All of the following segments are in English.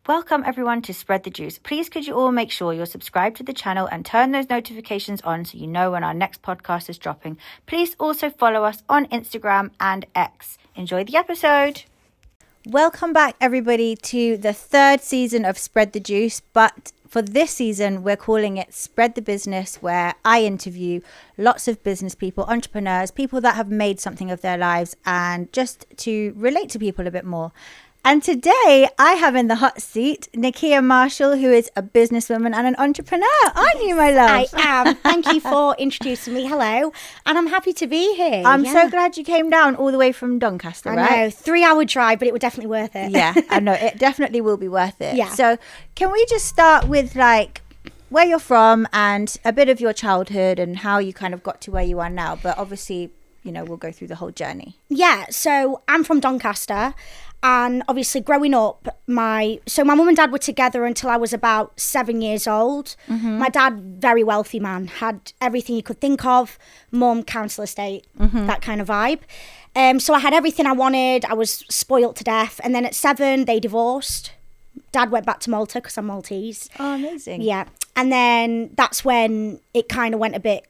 Welcome everyone to Spread the Juice. Please could you all make sure you're subscribed to the channel and turn those notifications on so you know when our next podcast is dropping. Please also follow us on Instagram and X. Enjoy the episode. Welcome back everybody to the third season of Spread the Juice, but for this season we're calling it Spread the Business, where I interview lots of business people, entrepreneurs, people that have made something of their lives, and just to relate to people a bit more. And today I have in the hot seat Nikia Marshall, who is a businesswoman and an entrepreneur. Aren't you, my love? I am. Thank you for introducing me. Hello. And I'm happy to be here. I'm so glad you came down all the way from Doncaster, right? I know. 3-hour drive, but it was definitely worth it. Yeah, I know. It definitely will be worth it. Yeah. So can we just start with like where you're from and a bit of your childhood and how you kind of got to where you are now? But obviously, you know, we'll go through the whole journey. Yeah. So I'm from Doncaster. And obviously growing up, my mum and dad were together until I was about 7 years old. Mm-hmm. My dad, very wealthy man, had everything you could think of. Mum, council estate, that kind of vibe. So I had everything I wanted. I was spoilt to death. And then at 7, they divorced. Dad went back to Malta because I'm Maltese. Oh, amazing. Yeah. And then that's when it kind of went a bit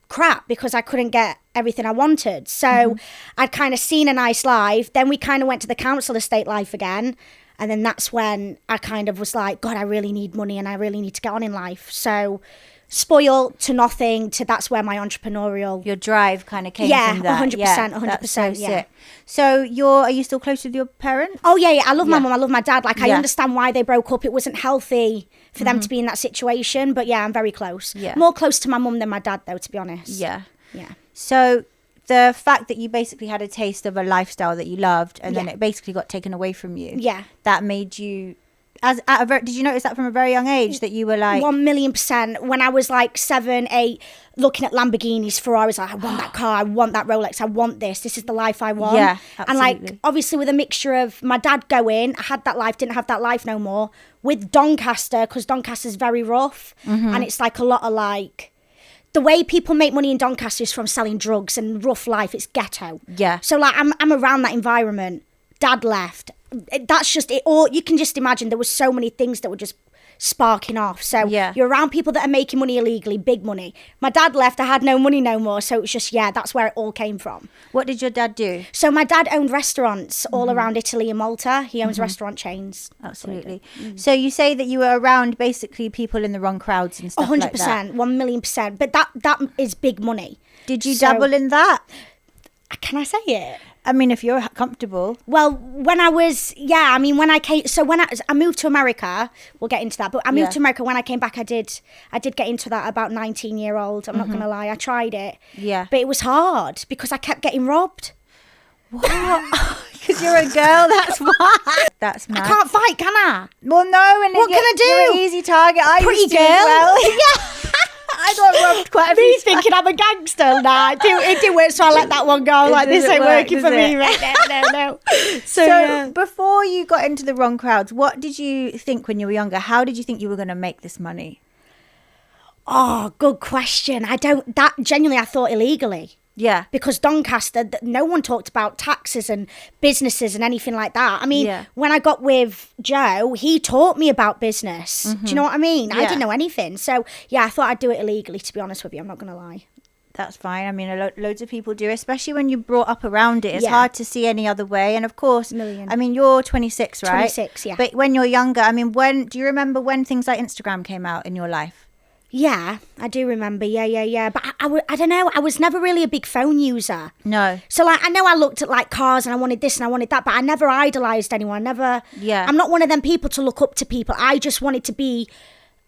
crap because I couldn't get everything I wanted. So I'd kind of seen a nice life. Then we kind of went to the council estate life again. And then that's when I kind of was like, God, I really need money and I really need to get on in life. So spoiled to nothing to that's where my entrepreneurial... Your drive kind of came from that. 100%, yeah, 100%. That's so yeah. sick. So are you still close with your parents? Oh, yeah. I love my mum. I love my dad. Like, I Yeah. understand why they broke up. It wasn't healthy for them to be in that situation. But yeah, I'm very close. Yeah. More close to my mum than my dad, though, to be honest. Yeah. Yeah. So the fact that you basically had a taste of a lifestyle that you loved and then Yeah. it basically got taken away from you. Yeah. That made you... did you notice that from a very young age that you were like... 1,000,000%. When I was like 7, 8, looking at Lamborghinis, Ferraris, like, I want that car, I want that Rolex, I want this is the life I want. Yeah, and absolutely. like, obviously with a mixture of my dad going, I had that life, didn't have that life no more, with Doncaster, because Doncaster's very rough, and it's like a lot of like... The way people make money in Doncaster is from selling drugs and rough life, it's ghetto. Yeah. So like, I'm around that environment. Dad left. That's just it. Or you can just imagine there was so many things that were just sparking off. So Yeah. you're around people that are making money illegally, big money. My dad left. I had no money no more. So it was just, that's where it all came from. What did your dad do? So my dad owned restaurants all around Italy and Malta. He owns restaurant chains. Absolutely. So you say that you were around basically people in the wrong crowds and stuff 100%, like that. 1,000,000%. But that is big money. Did you So- dabble in that? Can I say it? I mean, if you're comfortable. Well, when I was, when I came, so when I moved to America, we'll get into that, but I moved to America. When I came back, I did get into that about 19-year-old. I'm not going to lie. I tried it. Yeah. But it was hard because I kept getting robbed. What? Because you're a girl, that's why. That's mad. I can't fight, can I? Well, no. And What can I do? You're an easy target. I Pretty used to girl. as well. Yeah. I got robbed quite a few Me times. thinking I'm a gangster. Nah, it didn't work, so I let that one go. Like, this doesn't ain't work, working does for me it? right now. No. So before you got into the wrong crowds, what did you think when you were younger? How did you think you were going to make this money? Oh, good question. I thought illegally. Yeah. Because Doncaster, no one talked about taxes and businesses and anything like that. I mean, when I got with Joe, he taught me about business. Do you know what I mean? I didn't know anything. So, I thought I'd do it illegally, to be honest with you. I'm not going to lie. That's fine. I mean, loads of people do, especially when you're brought up around it. It's Yeah. hard to see any other way. And of course, Million. I mean, you're 26, right? 26, yeah. But when you're younger, I mean, do you remember when things like Instagram came out in your life? Yeah, I do remember. Yeah. But I don't know. I was never really a big phone user. No. So, like, I know I looked at, like, cars and I wanted this and I wanted that, but I never idolised anyone. Yeah. I'm not one of them people to look up to people. I just wanted to be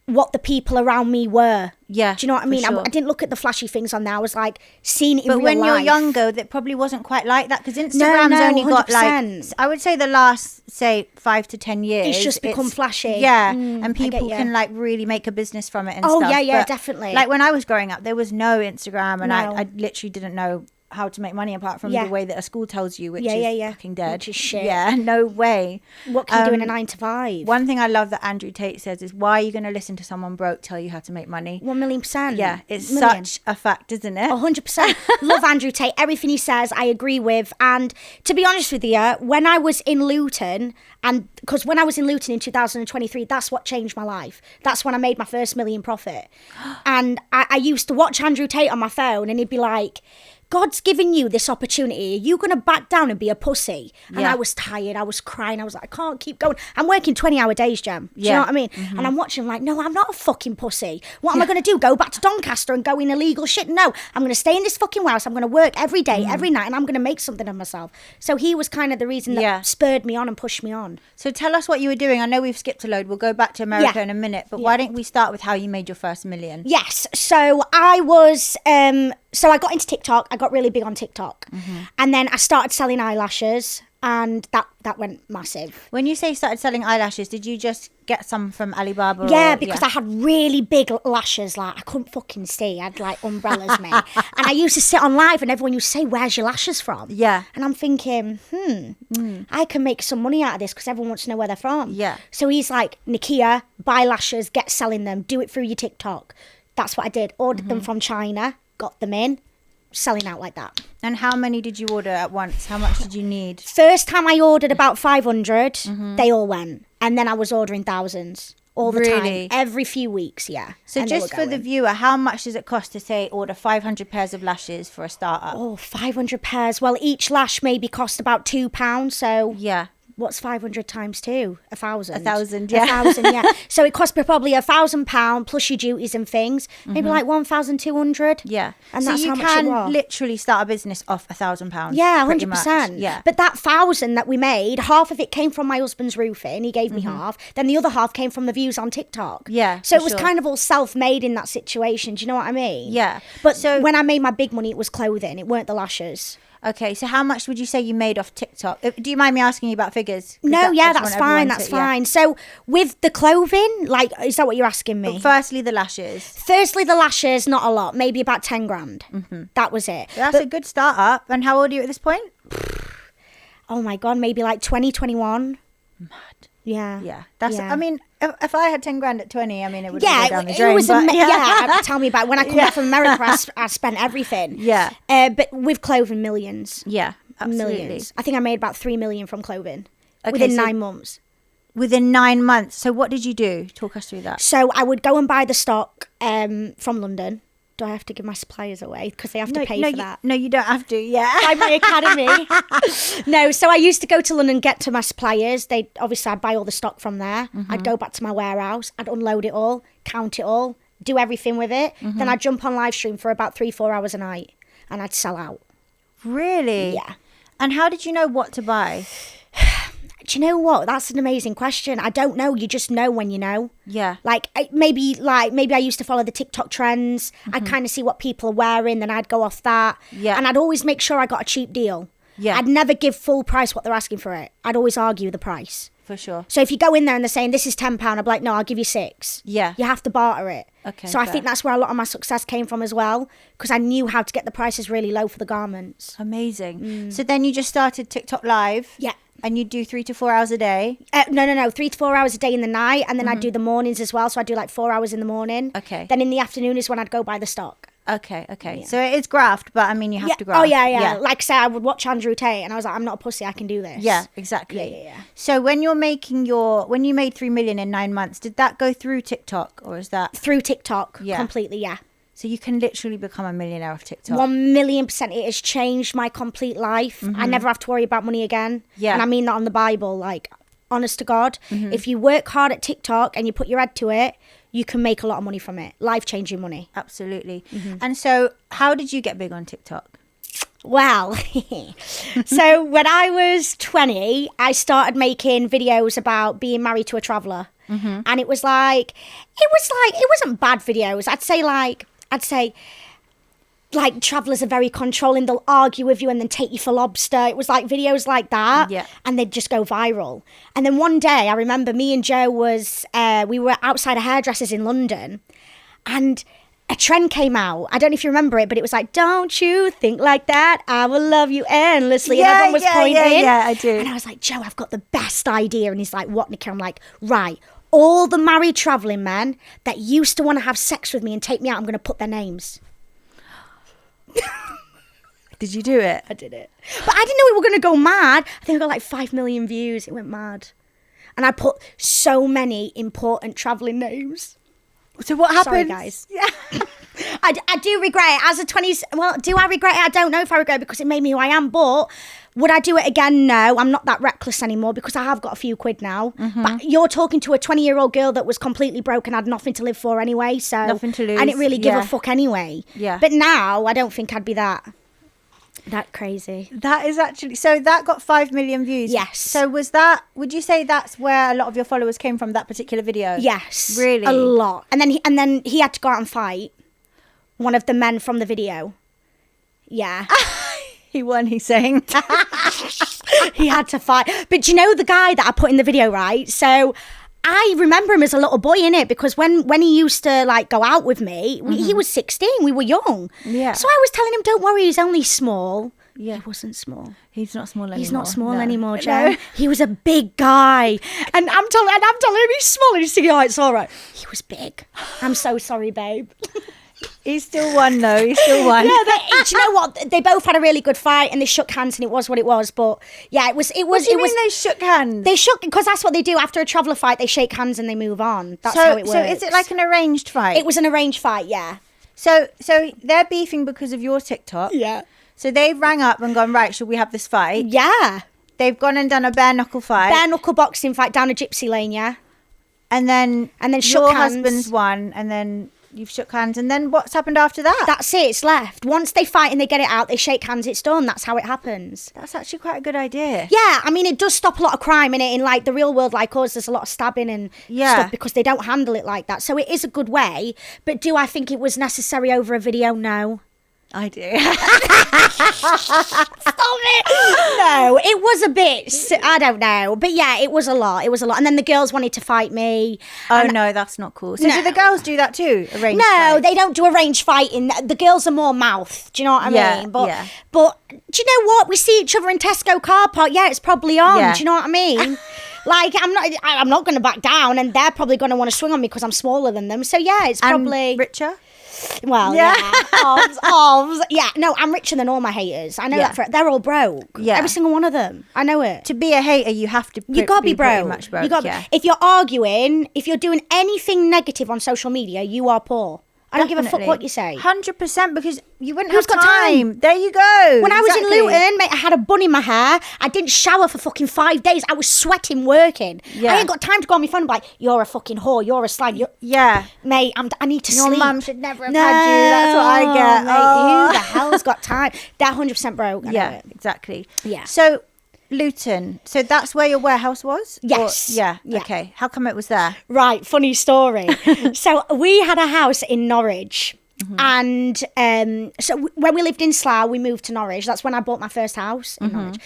what the people around me were. Yeah. Do you know what I mean? for sure. I didn't look at the flashy things on there. I was like, seeing it in But real when life. you're younger, that probably wasn't quite like that because Instagram's No, only got like, 100%. I would say the last, say, 5 to 10 years. It's just become flashy. Yeah. Mm, and I get people you. can like really make a business from it and Oh, stuff. yeah, But, definitely. Like when I was growing up, there was no Instagram and No. I literally didn't know how to make money apart from Yeah. the way that a school tells you, which Yeah, is yeah. fucking dead. Which is shit. Yeah, no way. What can you do in a 9 to 5? One thing I love that Andrew Tate says is, why are you going to listen to someone broke tell you how to make money? 1,000,000%. Yeah, it's Million. such a fact, isn't it? 100%. Love Andrew Tate. Everything he says, I agree with. And to be honest with you, when I was in Luton, and because when I was in Luton in 2023, that's what changed my life. That's when I made my first million profit. And I used to watch Andrew Tate on my phone, and he'd be like, God's given you this opportunity. Are you going to back down and be a pussy? And Yeah. I was tired. I was crying. I was like, I can't keep going. I'm working 20-hour days, Jem. Do you Yeah. know what I mean? And I'm watching like, no, I'm not a fucking pussy. What am I going to do? Go back to Doncaster and go in illegal shit? No, I'm going to stay in this fucking house. I'm going to work every day, every night, and I'm going to make something of myself. So he was kind of the reason that Yeah. spurred me on and pushed me on. So tell us what you were doing. I know we've skipped a load. We'll go back to America Yeah. in a minute. But why don't we start with how you made your first million? Yes. So I was, so I got into TikTok. I got really big on TikTok. And then I started selling eyelashes, and that went massive. When you say started selling eyelashes, did you just get some from Alibaba? Yeah, or, because I had really big lashes, like I couldn't fucking see. I had like umbrellas, mate. And I used to sit on live and everyone used to say, where's your lashes from? Yeah. And I'm thinking, I can make some money out of this because everyone wants to know where they're from. Yeah. So he's like, Nikia, buy lashes, get selling them, do it through your TikTok. That's what I did. Ordered them from China, got them in, selling out like that. And how many did you order at once? How much did you need? First time I ordered about 500, they all went. And then I was ordering thousands all the Really? time, every few weeks, yeah. So And they just were for the going. viewer, how much does it cost to say order 500 pairs of lashes for a startup? Oh, 500 pairs. Well, each lash maybe cost about £2. So Yeah. what's 500 times 2? 1,000. 1,000, yeah. 1,000, yeah. So it cost me probably £1,000 plus your duties and things. Maybe like 1,200. Yeah. And so that's you how much can it was. literally start a business off £1,000. Yeah, pretty 100%. much. Yeah. But that 1,000 that we made, half of it came from my husband's roofing. He gave me half. Then the other half came from the views on TikTok. Yeah, So for it was sure. kind of all self-made in that situation. Do you know what I mean? Yeah. But So- when I made my big money, it was clothing. It weren't the lashes. Okay, so how much would you say you made off TikTok? Do you mind me asking you about figures? 'Cause No, I yeah, just that's want fine. everyone That's to- yeah. fine. So with the clothing, like, is that what you're asking me? Firstly, the lashes. Firstly, the lashes, not a lot, maybe about 10 grand. That was it. That's a good startup. And how old are you at this point? Oh my God, maybe like 20, 21. Mad. Yeah. Yeah, that's. Yeah. I mean, if I had 10 grand at 20, I mean, it would Yeah, go down the it drain. was but yeah. Tell me about it. When I come back from America, I spent everything. Yeah. But with clothing, millions. Yeah, absolutely. Millions. I think I made about 3 million from clothing Okay, within so- 9 months. Within 9 months. So what did you do? Talk us through that. So I would go and buy the stock from London. Do I have to give my suppliers away? Because they have to pay for that. No, you don't have to. Yeah. By my academy. No, so I used to go to London, get to my suppliers. I'd buy all the stock from there. I'd go back to my warehouse. I'd unload it all, count it all, do everything with it. Then I'd jump on live stream for about 3-4 hours a night, and I'd sell out. Really? Yeah. And how did you know what to buy? Do you know what? That's an amazing question. I don't know. You just know when you know. Yeah. Maybe I used to follow the TikTok trends. I'd kind of see what people are wearing, then I'd go off that. Yeah. And I'd always make sure I got a cheap deal. Yeah. I'd never give full price what they're asking for it. I'd always argue the price. For sure. So if you go in there and they're saying this is £10, I'd be like, no, I'll give you 6. Yeah. You have to barter it. Okay, So I fair. think that's where a lot of my success came from as well, because I knew how to get the prices really low for the garments. Amazing. So then you just started TikTok Live. Yeah. And you do 3 to 4 hours a day. No. 3 to 4 hours a day in the night, and then I'd do the mornings as well. So I'd do like 4 hours in the morning. Okay. Then in the afternoon is when I'd go buy the stock. Okay. So it is graft, but I mean, you have to graft. Oh yeah. Like I said, I would watch Andrew Tate, and I was like, I'm not a pussy. I can do this. Yeah, exactly. Yeah. So when you made 3 million in 9 months, did that go through TikTok or is that? Through TikTok, Yeah. completely. Yeah. So you can literally become a millionaire off TikTok. 1,000,000%. It has changed my complete life. I never have to worry about money again. Yeah. And I mean that on the Bible, like, honest to God. If you work hard at TikTok and you put your head to it, you can make a lot of money from it. Life-changing money. Absolutely. And so how did you get big on TikTok? Well, so when I was 20, I started making videos about being married to a traveller. And it wasn't bad videos. I'd say travellers are very controlling. They'll argue with you and then take you for lobster. It was like videos like that. Yeah. And they'd just go viral. And then one day, I remember me and Joe we were outside a hairdresser's in London, and a trend came out. I don't know if you remember it, but it was like, don't you think like that? I will love you endlessly. And everyone was pointing. Yeah, I do. And I was like, Joe, I've got the best idea. And he's like, what, Nikia? I'm like, right. All the married travelling men that used to want to have sex with me and take me out, I'm going to put their names. Did you do it? I did it. But I didn't know we were going to go mad. I think I got like 5 million views. It went mad. And I put so many important travelling names. So what happened? Sorry, guys. Yeah. I do regret it. As a 20s, well, do I regret it? I don't know if I regret it because it made me who I am. But would I do it again? No. I'm not that reckless anymore because I have got a few quid now. But you're talking to a 20-year-old girl that was completely broke and had nothing to live for anyway. So nothing to lose. I didn't really give a fuck anyway. Yeah. But now I don't think I'd be that crazy. That is actually, so that got 5 million views. Yes. So would you say that's where a lot of your followers came from, that particular video? Yes. Really? A lot. And then he had to go out and fight one of the men from the video. Yeah. He won, he's saying. He had to fight. But do you know the guy that I put in the video, right? So I remember him as a little boy in it because when he used to like go out with me, he was 16. We were young. Yeah. So I was telling him, don't worry, he's only small. Yeah. He wasn't small. He's not small anymore. He's not small No. anymore, No. Jen. He was a big guy. And I'm telling him he's small and he's thinking, oh, it's all right. He was big. I'm so sorry, babe. He still won though. He still won. Yeah, do you know what? They both had a really good fight and they shook hands and it was what it was. But yeah, it was. What do you mean they shook hands? They shook because that's what they do after a traveller fight. They shake hands and they move on. That's how it works. So is it like an arranged fight? It was an arranged fight. Yeah. So they're beefing because of your TikTok. Yeah. So they've rang up and gone, right, should we have this fight? Yeah. They've gone and done a bare knuckle fight. Bare knuckle boxing fight down a gypsy lane. Yeah. And then shook your hands. husband's won, and then you've shook hands, and then what's happened after that? That's it. It's left. Once they fight and they get it out, they shake hands. It's done. That's how it happens. That's actually quite a good idea. Yeah, I mean, it does stop a lot of crime in it. In like the real world, like us, there's a lot of stabbing and stuff because they don't handle it like that. So it is a good way. But do I think it was necessary over a video? No. I do. Stop it. No, it was a bit. I don't know, but yeah, it was a lot. It was a lot. And then the girls wanted to fight me. Oh no, that's not cool. So No. do the girls do that too? Arranged No, fight? they don't do arranged fighting. The girls are more mouth. Do you know what I Yeah, mean? But yeah. but do you know what? We see each other in Tesco car park. Yeah, it's probably on. Yeah. Do you know what I mean? Like I'm not going to back down, and they're probably going to want to swing on me because I'm smaller than them. So yeah, it's probably And richer. well, Yeah. Ovs. Yeah, no, I'm richer than all my haters. I know Yeah. that they're all broke. Yeah. Every single one of them. I know it. To be a hater, you have to. You gotta be pretty broke. much broke. You gotta yeah. if you're arguing, if you're doing anything negative on social media, you are poor. I don't give a fuck what you say. 100%, because you wouldn't Who's have got time. There you go. When I was in Exactly. Luton, mate, I had a bun in my hair. I didn't shower for fucking 5 days. I was sweating working. Yeah. I ain't got time to go on my phone and be like, you're a fucking whore, you're a slag. Yeah. Mate, I need to Your sleep. mum should never have had you. That's what I get. Mate, Oh. who the hell's got time? They're 100% broke. I know Yeah, it. exactly. Yeah. So, Luton. So that's where your warehouse was? Yes. Or, yeah. Yeah. Okay. How come it was there? Right, funny story. So we had a house in Norwich. And so when we lived in Slough, we moved to Norwich. That's when I bought my first house in Norwich.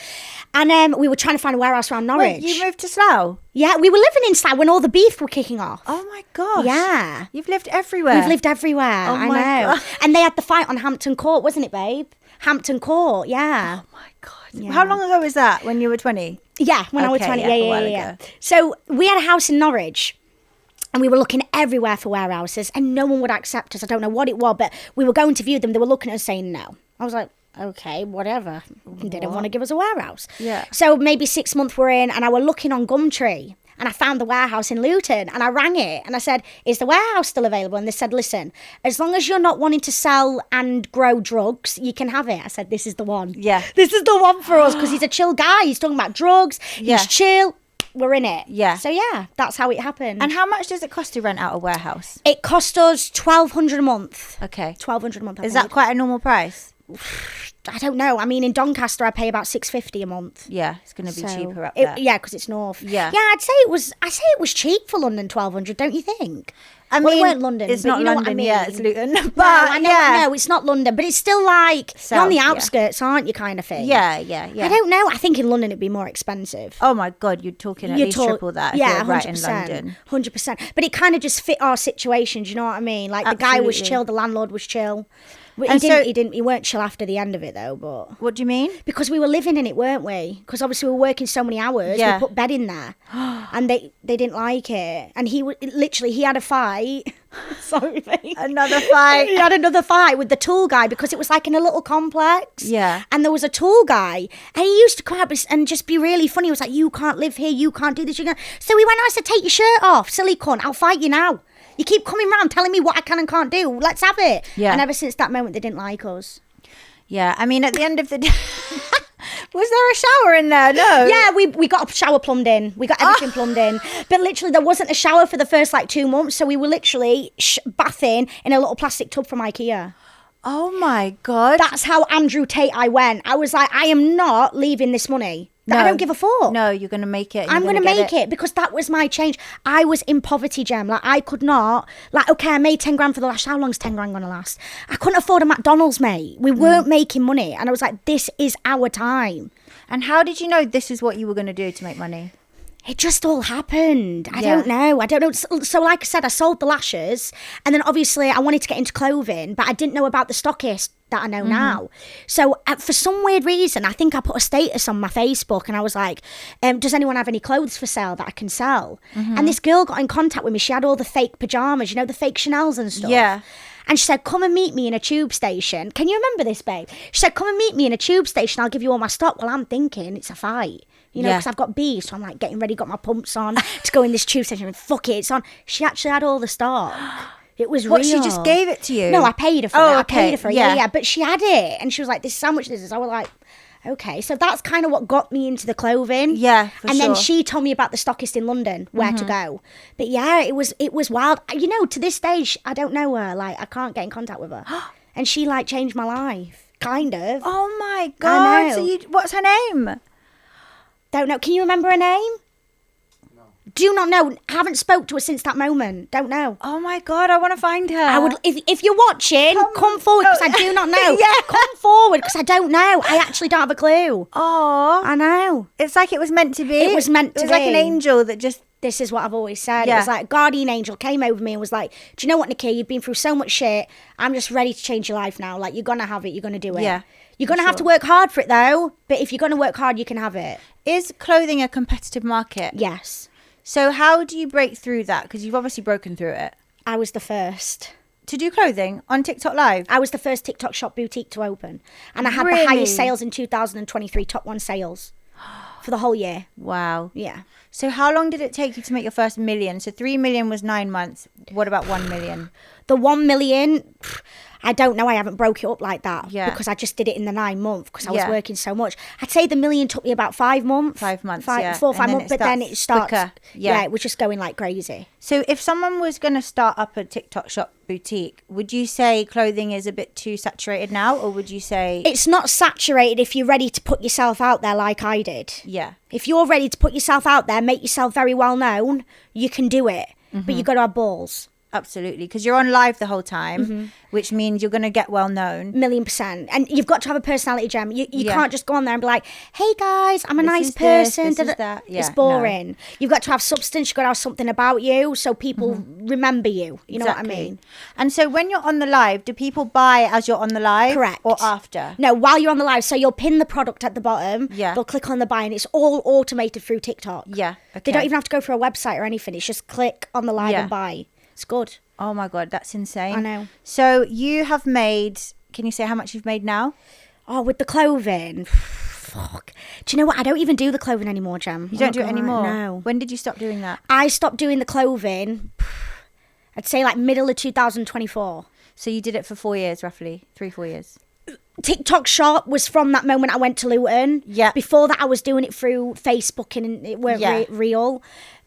And we were trying to find a warehouse around Norwich. Wait, you moved to Slough? Yeah, we were living in Slough when all the beef were kicking off. Oh my gosh. Yeah. You've lived everywhere. We've lived everywhere. Oh I my know. God. And they had the fight on Hampton Court, wasn't it, babe? Hampton Court, yeah. Oh my God. Yeah. How long ago was that? When you were 20? Yeah, when I was Okay, 20. yeah, a Yeah, while yeah, yeah. ago. So we had a house in Norwich. And we were looking everywhere for warehouses and no one would accept us. I don't know what it was, but we were going to view them. They were looking at us saying no. I was like, okay, whatever. They didn't want to give us a warehouse. Yeah. So maybe 6 months we're in and I were looking on Gumtree and I found the warehouse in Luton and I rang it and I said, is the warehouse still available? And they said, listen, as long as you're not wanting to sell and grow drugs, you can have it. I said, this is the one. Yeah. This is the one for us because he's a chill guy. He's talking about drugs. Yeah. He's chill. We're in it. Yeah. So yeah, that's how it happened. And how much does it cost to rent out a warehouse? It cost us $1,200 a month. Okay. $1,200 a month. I Is that paid. quite a normal price? I don't know. I mean, in Doncaster, I pay about $650 a month. Yeah, it's going to be cheaper up there. Yeah, because it's north. Yeah. Yeah, I'd say it was cheap for London, 1,200, don't you think? I Well, mean, it weren't London. It's but not you know London, what I mean? yeah, it's Luton. But No, I know, yeah. no, it's not London, but it's still like you're on the outskirts, aren't you, kind of thing? Yeah. I don't know. I think in London it'd be more expensive. Oh my God, you're talking at least triple that if yeah, you're right in London. 100%. But it kind of just fit our situation, do you know what I mean? Like the guy was Absolutely. chill, the landlord was chill. And He weren't chill after the end of it though, but... What do you mean? Because we were living in it, weren't we? Because obviously we were working so many hours. Yeah. We put bed in there. And they didn't like it. And he had a fight. Sorry, mate. Another fight. He had another fight with the tool guy because it was like in a little complex. Yeah. And there was a tool guy. And he used to come out and just be really funny. He was like, you can't live here. You can't do this. You can't. So he went, I said, take your shirt off, silly cunt. I'll fight you now. You keep coming round telling me what I can and can't do. Let's have it. Yeah. And ever since that moment, they didn't like us. Yeah, I mean, at the end of the day... Was there a shower in there? No. Yeah, we got a shower plumbed in. We got everything plumbed in. But literally, there wasn't a shower for the first, 2 months. So we were literally bathing in a little plastic tub from IKEA. Oh, my God. That's how Andrew Tate I went. I was like, I am not leaving this money. No. I don't give a fuck. No, you're going to make it. I'm going to make it because that was my change. I was in poverty, Gem. I could not. Okay, I made 10 grand for the last. How long's 10 grand going to last? I couldn't afford a McDonald's, mate. We weren't making money. And I was like, this is our time. And how did you know this is what you were going to do to make money? It just all happened. I don't know. So like I said, I sold the lashes. And then obviously I wanted to get into clothing, but I didn't know about the stockist that I know now. So for some weird reason, I think I put a status on my Facebook and I was like, does anyone have any clothes for sale that I can sell? And this girl got in contact with me. She had all the fake pajamas, the fake Chanels and stuff. Yeah. And she said, come and meet me in a tube station. Can you remember this, babe? She said, come and meet me in a tube station. I'll give you all my stock. Well, I'm thinking it's a fight. Because I've got bees, so I'm like getting ready, got my pumps on to go in this tube station. And fuck it, it's on. She actually had all the stock. It was What, real. she just gave it to you? No, I paid her for it. Okay. I paid her for it. Yeah. But she had it. And she was like, this is how much this is. I was like, okay. So that's kind of what got me into the clothing. Yeah, for And sure. then she told me about the stockist in London, where to go. But yeah, it was wild. To this day, I don't know her. I can't get in contact with her. And she changed my life. Kind of. Oh, my God. know. So what's her name? Don't know. Can you remember her name? No. Do not know. Haven't spoke to her since that moment. Don't know. Oh, my God. I want to find her. I would, if you're watching, come forward because I do not know. Yeah. Come forward because I don't know. I actually don't have a clue. Oh. I know. It's like it was meant to be. It was meant to It was like an be. angel that just... This is what I've always said. Yeah. It was like a guardian angel came over me and was like, do you know what, Nikia? You've been through so much shit. I'm just ready to change your life now. You're going to have it. You're going to do it. Yeah, You're going to have to work hard for it, though. But if you're going to work hard, you can have it. Is clothing a competitive market? Yes. So how do you break through that? Because you've obviously broken through it. I was the first. To do clothing on TikTok Live? I was the first TikTok shop boutique to open. And I had Really? the highest sales in 2023, top 1 sales for the whole year. Wow. Yeah. So how long did it take you to make your first million? So 3 million was 9 months. What about 1 million? The 1 million, I don't know. I haven't broke it up like that. Yeah. Because I just did it in the 9 months because I was Yeah. working so much. I'd say the million took me about 5 months. 5 months, 4 yeah. or 5 And then months. it But then it starts. quicker. Yeah. It was just going like crazy. So if someone was going to start up a TikTok shop boutique, would you say clothing is a bit too saturated now? Or would you say... It's not saturated if you're ready to put yourself out there like I did. Yeah. If you're ready to put yourself out there, make yourself very well known, you can do it. But you've got to have balls. Absolutely. Because you're on live the whole time, which means you're going to get well known. 1,000,000%. And you've got to have a personality, Gem. You Yeah. can't just go on there and be like, hey guys, I'm a This nice is this, person. this is da-da." that. Yeah, It's boring. You've got to have substance. You've got to have something about you so people remember you. You know what I mean? And so when you're on the live, do people buy as you're on the live? Correct. Or after? No, while you're on the live. So you'll pin the product at the bottom. Yeah. They'll click on the buy and it's all automated through TikTok. Yeah. Okay. They don't even have to go through a website or anything. It's just click on the live Yeah. and buy. It's good. Oh my God, that's insane. I know. So you have made, can you say how much you've made now? Oh, with the clothing. Fuck. Do you know what? I don't even do the clothing anymore, Gem. You don't do it anymore? No. When did you stop doing that? I stopped doing the clothing, I'd say middle of 2024. So you did it for 4 years, roughly 3-4 years. TikTok shop was from that moment I went to Luton. Yeah. Before that, I was doing it through Facebook and it weren't real.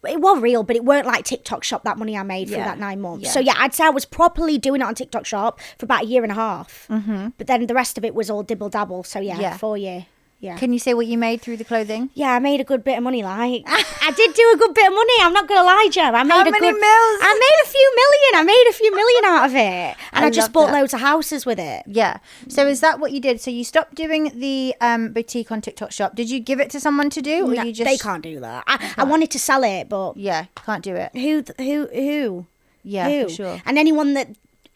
It was real, but it weren't like TikTok shop, that money I made through that 9 months. Yeah. So, I'd say I was properly doing it on TikTok shop for about a year and a half. Mm-hmm. But then the rest of it was all dibble-dabble. So, 4 year. Yeah. Can you say what you made through the clothing? Yeah, I made a good bit of money. Like, I did do a good bit of money. I'm not gonna lie, Joe. How many mils? I made a few million out of it, and I just bought loads of houses with it. Yeah. So is that what you did? So you stopped doing the boutique on TikTok shop. Did you give it to someone to do, or No, you just? They can't do that. I wanted to sell it, but can't do it. Who? Yeah, Who? for sure. And anyone that.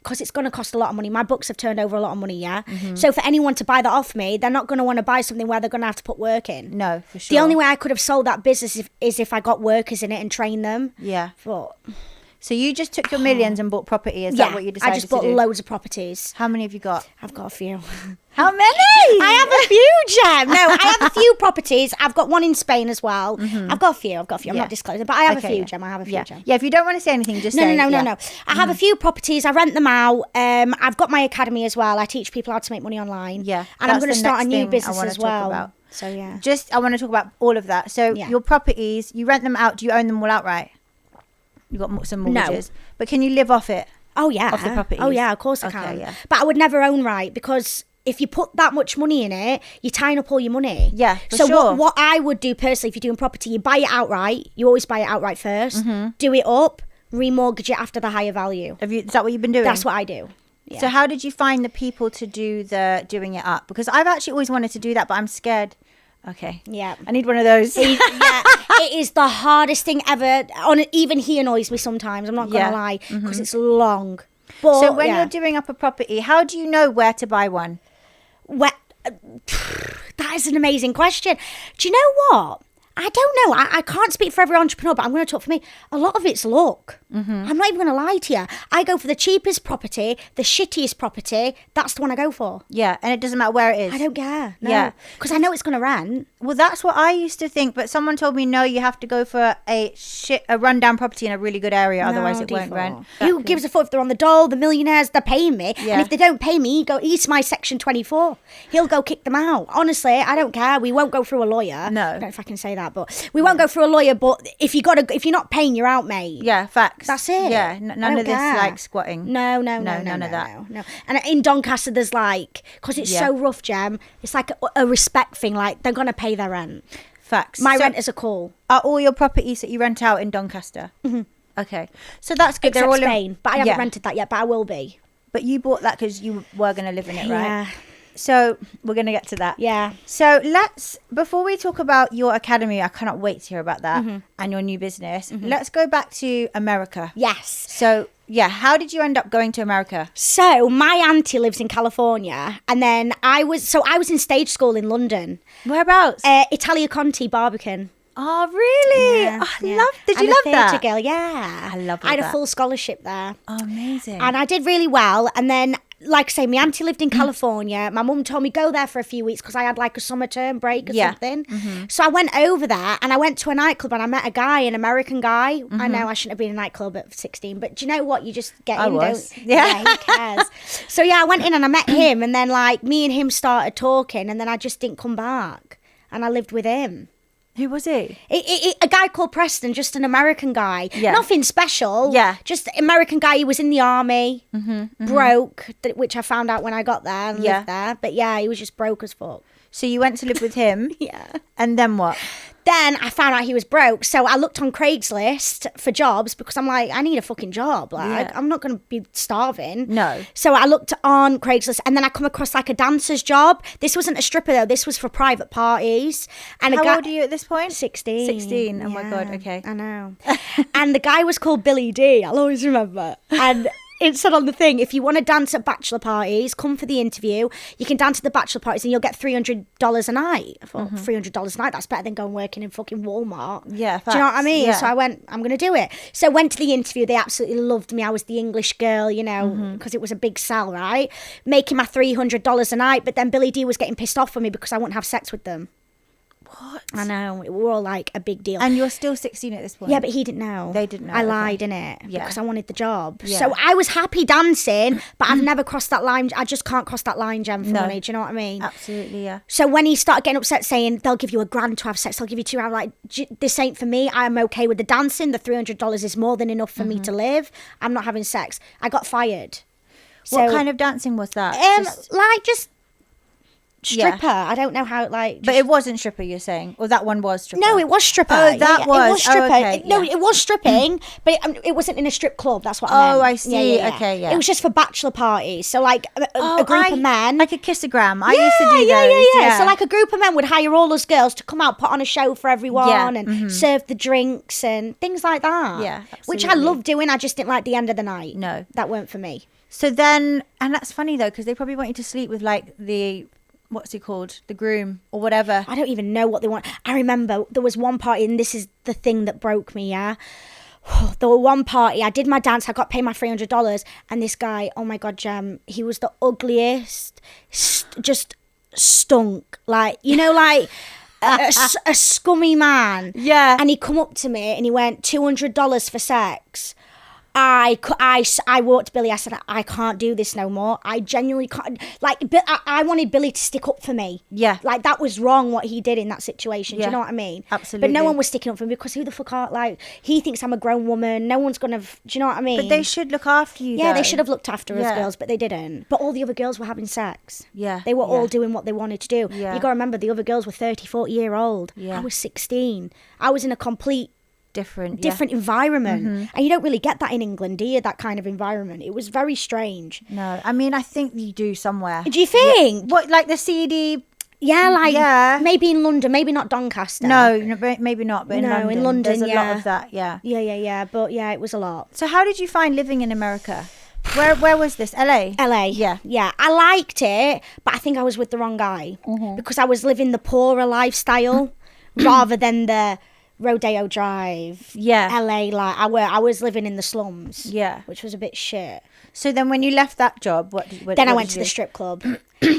Because it's going to cost a lot of money. My books have turned over a lot of money, Mm-hmm. So for anyone to buy that off me, they're not going to want to buy something where they're going to have to put work in. No, for sure. The only way I could have sold that business is if I got workers in it and trained them. Yeah. But So you just took your millions and bought property. Is that what you decided I just bought to do? loads of properties. How many have you got? I've got a few. How many? I have a few, Jem. No, I have a few properties. I've got one in Spain as well. I've got a few. I'm not disclosing, but I have a few, Jem. I have a few, Jem. Yeah, if you don't want to say anything, just say. No. I have a few properties. I rent them out. I've got my academy as well. I teach people how to make money online. Yeah, and I'm that's going to the start a next new thing business I wanna as talk well. about. So yeah. I want to talk about all of that. So your properties, you rent them out. Do you own them all outright? You got some mortgages, but can you live off it? Oh yeah. Off the properties? Oh yeah, of course I Okay, can. yeah. But I would never own right because if you put that much money in it, you're tying up all your money. Yeah, for so sure. what I would do personally, if you're doing property, you buy it outright. You always buy it outright first. Do it up, remortgage it after the higher value. Is that what you've been doing? That's what I do. Yeah. So how did you find the people to do the doing it up? Because I've actually always wanted to do that, but I'm scared. Okay. Yeah. I need one of those. It is the hardest thing ever. Even he annoys me sometimes. I'm not going to lie because it's long. But, So when you're doing up a property, how do you know where to buy one? That is an amazing question. Do you know what? I don't know. I can't speak for every entrepreneur, but I'm going to talk for me. A lot of it's luck. I'm not even going to lie to you. I go for the cheapest property, the shittiest property. That's the one I go for. Yeah, and it doesn't matter where it is. I don't care. No. Yeah. Because I know it's going to rent. Well, that's what I used to think, but someone told me no, you have to go for a rundown property in a really good area, otherwise it won't rent. Who gives a fuck if they're on the dole? The millionaires, they're paying me. Yeah. And if they don't pay me, he's my section 24. He'll go kick them out. Honestly, I don't care. We won't go through a lawyer. No. I don't know if I can say that, but we won't go through a lawyer. But if you're not paying, you're out, mate. Yeah, facts. That's it. Yeah, none of this like squatting. No, none of that. No. And in Doncaster, there's because it's so rough, Jem. It's like a respect thing. Like they're gonna pay their rent. Facts. My renters are cool. Are all your properties that you rent out in Doncaster? Mm-hmm. Okay, so that's good. Except They're all Spain, but I haven't rented that yet. But I will be. But you bought that because you were gonna live in it, right? Yeah. So we're going to get to that. Yeah. So before we talk about your academy, I cannot wait to hear about that and your new business. Let's go back to America. Yes. So how did you end up going to America? So my auntie lives in California, and then I was in stage school in London. Whereabouts? Italia Conti, Barbican. Oh, really? Yeah, Did you I'm love a that? theatre girl, yeah. I love I had that. a full scholarship there. Oh, amazing. And I did really well. And then, like I say, my auntie lived in California. My mum told me go there for a few weeks because I had like a summer term break or something. So I went over there and I went to a nightclub and I met a guy, an American guy. I know I shouldn't have been in a nightclub at 16, but do you know what? You just get in, don't you? Yeah, who cares? So I went in and I met him, and then like me and him started talking, and then I just didn't come back, and I lived with him. Who was he? A guy called Preston, just an American guy. Yeah. Nothing special. Yeah. Just American guy. He was in the army, broke, which I found out when I got there and lived there. But yeah, he was just broke as fuck. So you went to live with him? Yeah. And then what? Then I found out he was broke. So I looked on Craigslist for jobs because I'm like, I need a fucking job. Like, I'm not going to be starving. No. So I looked on Craigslist, and then I come across like a dancer's job. This wasn't a stripper though. This was for private parties. And How old are you at this point? 16. 16. Oh my God. Okay. I know. And the guy was called Billy D. I'll always remember. And it said on the thing, if you want to dance at bachelor parties, come for the interview. You can dance at the bachelor parties and you'll get $300 a night. I thought, $300 a night, that's better than going working in fucking Walmart. Yeah, do you know what I mean? Yeah. So I went, I'm going to do it. So I went to the interview. They absolutely loved me. I was the English girl, you know, because it was a big sell, right? Making my $300 a night. But then Billy D was getting pissed off with me because I wouldn't have sex with them. What? I know. We were all like a big deal. And you're still 16 at this point? Yeah, but he didn't know. They didn't know. I lied, innit? Yeah. Because I wanted the job. Yeah. So I was happy dancing, but I've never crossed that line. I just can't cross that line, Jem, for money. Do you know what I mean? Absolutely, yeah. So when he started getting upset saying, they'll give you $1,000 to have sex, they'll give you $200, I'm like, this ain't for me. I'm okay with the dancing. The $300 is more than enough for me to live. I'm not having sex. I got fired. What kind of dancing was that? Just stripper. Yeah. I don't know how, like... But it wasn't stripper, you're saying? Or that one was stripper? No, it was stripper. Oh, that was? It was stripper. Okay, No, it was stripping, but it wasn't in a strip club. That's what I meant. Oh, I see. Yeah. Okay, yeah. It was just for bachelor parties. So, like, a group of men... Like a kissogram. I used to do those. Yeah. So, like, a group of men would hire all those girls to come out, put on a show for everyone and serve the drinks and things like that. Yeah, absolutely. Which I loved doing. I just didn't like the end of the night. No. That weren't for me. So then... And that's funny, though, because they probably want you to sleep with, like, the... What's he called? The groom or whatever. I don't even know what they want. I remember there was one party, and this is the thing that broke me, yeah? There was one party, I did my dance, I got paid my $300, and this guy, oh my God, Jem, he was the ugliest, just stunk. Like, you know, like... a scummy man. Yeah. And he come up to me and he went, $200 for sex. I walked to Billy. I said, I can't do this no more. I genuinely can't. Like, I wanted Billy to stick up for me. Yeah. Like, that was wrong what he did in that situation. Yeah. Do you know what I mean? Absolutely. But no one was sticking up for me because who the fuck are, like, he thinks I'm a grown woman. No one's going to, do you know what I mean? But they should look after you, Yeah, though. they should have looked after us girls, but they didn't. But all the other girls were having sex. Yeah. They were all doing what they wanted to do. Yeah. You got to remember, the other girls were 30, 40-year-old. Yeah. I was 16. I was in a complete... different environment. And you don't really get that in England, do you? That kind of environment. It was very strange. No, I mean, I think you do somewhere. Do you think? What, like the CD? Yeah, like maybe in London, maybe not Doncaster. No, maybe not, but in London, there's a lot of that, Yeah, but yeah, it was a lot. So how did you find living in America? Where was this? LA? LA. Yeah. Yeah. I liked it, but I think I was with the wrong guy. Because I was living the poorer lifestyle rather than the Rodeo Drive, LA, like I was living in the slums, which was a bit shit. So then when you left that job, then I went to the strip club.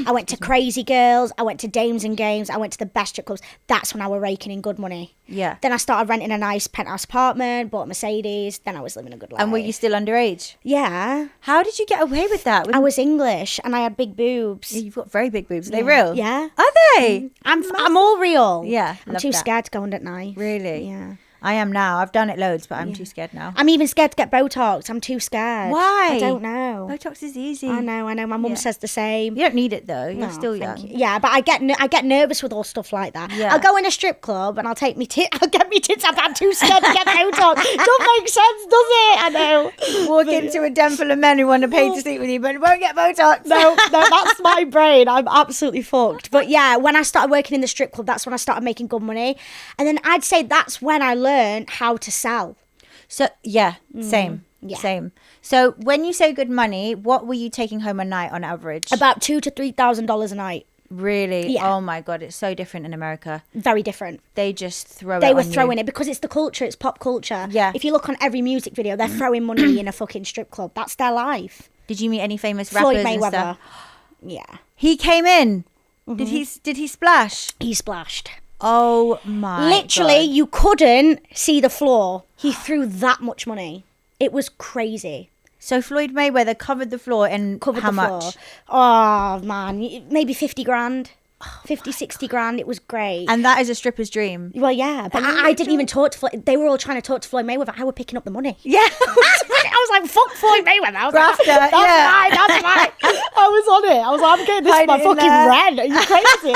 I went to Crazy Girls, I went to Dames and Games, I went to the best strip clubs. That's when I was raking in good money. Yeah. Then I started renting a nice penthouse apartment, bought a Mercedes, then I was living a good life. And were you still underage? Yeah. How did you get away with that? I was English and I had big boobs. Yeah, you've got very big boobs. Are they real? Yeah. Are they? I'm all real. Yeah. I'm too scared to go under at night. Really? Yeah. I am now. I've done it loads, but I'm too scared now. I'm even scared to get Botox. I'm too scared. Why? I don't know. Botox is easy. I know. My mum says the same. You don't need it though. You're still young. Yeah, but I get nervous with all stuff like that. Yeah. I'll go in a strip club and I'll take me I'll get me tits up. I'm too scared to get Botox. Don't make sense, does it? I know. Walk into a den full of men who want to pay to sleep with you, but won't get Botox. No, that's my brain. I'm absolutely fucked. But yeah, when I started working in the strip club, that's when I started making good money. And then I'd say that's when I learned how to sell. So same. So when you say good money, what were you taking home a night on average? About $2,000 to $3,000 a night. Really? Yeah. Oh my God, it's so different in America. Very different. They just throw it. They were throwing it because it's the culture. It's pop culture. Yeah. If you look on every music video, they're throwing money in a fucking strip club. That's their life. Did you meet any famous rappers? Floyd Mayweather. And stuff? Yeah. He came in. Did he splash? He splashed. Oh my Literally, God. you couldn't see the floor. He threw that much money. It was crazy. So Floyd Mayweather covered the floor and how much? Oh, man. Maybe 50 grand. 50, 60 grand. It was great. And that is a stripper's dream. Well, yeah. But I didn't even talk to Floyd. They were all trying to talk to Floyd Mayweather. I was picking up the money. Yeah. I was like, fuck Floyd Mayweather. I was Grafter, like, that's mine. I was on it. I was like, I'm getting this for my fucking rent. Are you crazy?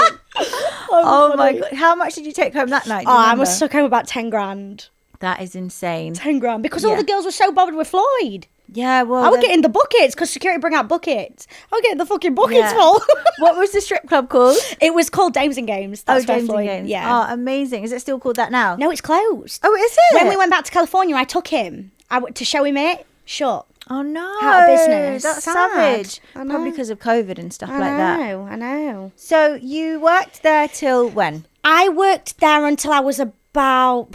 Oh my God. How much did you take home that night? I must have took home about 10 grand. That is insane. 10 grand. Because all the girls were so bothered with Floyd. Yeah, well... I was getting the buckets because security bring out buckets. I was getting the fucking buckets full. What was the strip club called? It was called Dames and Games. That's Dames Floyd. and Games. Yeah. Oh, amazing. Is it still called that now? No, it's closed. Oh, is it? When we went back to California, I took him to show him it. Shut. Oh, no. Out of business. That's Sad. savage. I know. Probably because of COVID and stuff like that. I know. So you worked there till when? I worked there until I was about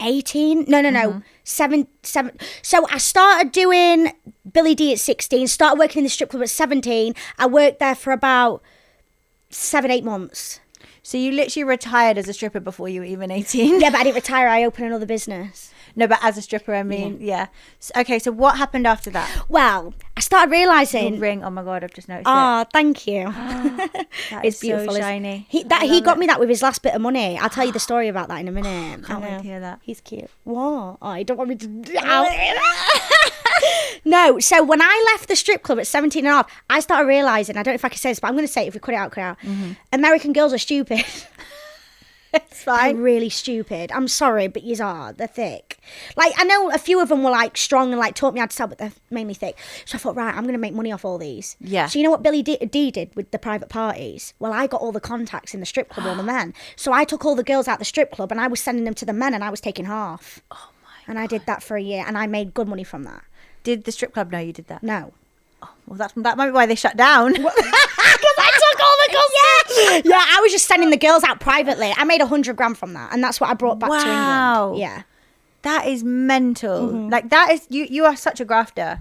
18. No. 7. So I started doing Billy D at 16, started working in the strip club at 17. I worked there for about 7-8 months. So you literally retired as a stripper before you were even 18? Yeah, but I didn't retire. I opened another business. No, but as a stripper, I mean, yeah. Okay, so what happened after that? Well, I started realising... Your ring, oh my God, I've just noticed Oh, thank you. That It's is beautiful. so shiny. He got me that with his last bit of money. I'll tell you the story about that in a minute. Can't wait to hear that. He's cute. What? Oh, you don't want me to... No, so when I left the strip club at 17 and a half, I started realising, I don't know if I can say this, but I'm going to say it. If we cut it out, cut it out. American girls are stupid. It's fine. They're really stupid. I'm sorry, but yous are. They're thick. Like, I know a few of them were like strong and like taught me how to sell, but they're mainly thick. So I thought, right, I'm going to make money off all these. Yeah. So you know what Billy D did with the private parties? Well, I got all the contacts in the strip club, all the men. So I took all the girls out the strip club and I was sending them to the men and I was taking half. Oh my God. And I did that for a year and I made good money from that. Did the strip club know you did that? No. Oh, well, that might be why they shut down. Because I took all the girls. Yeah, I was just sending the girls out privately. I made 100 grand from that, and that's what I brought back to England. Yeah, that is mental. Like that is you are such a grafter.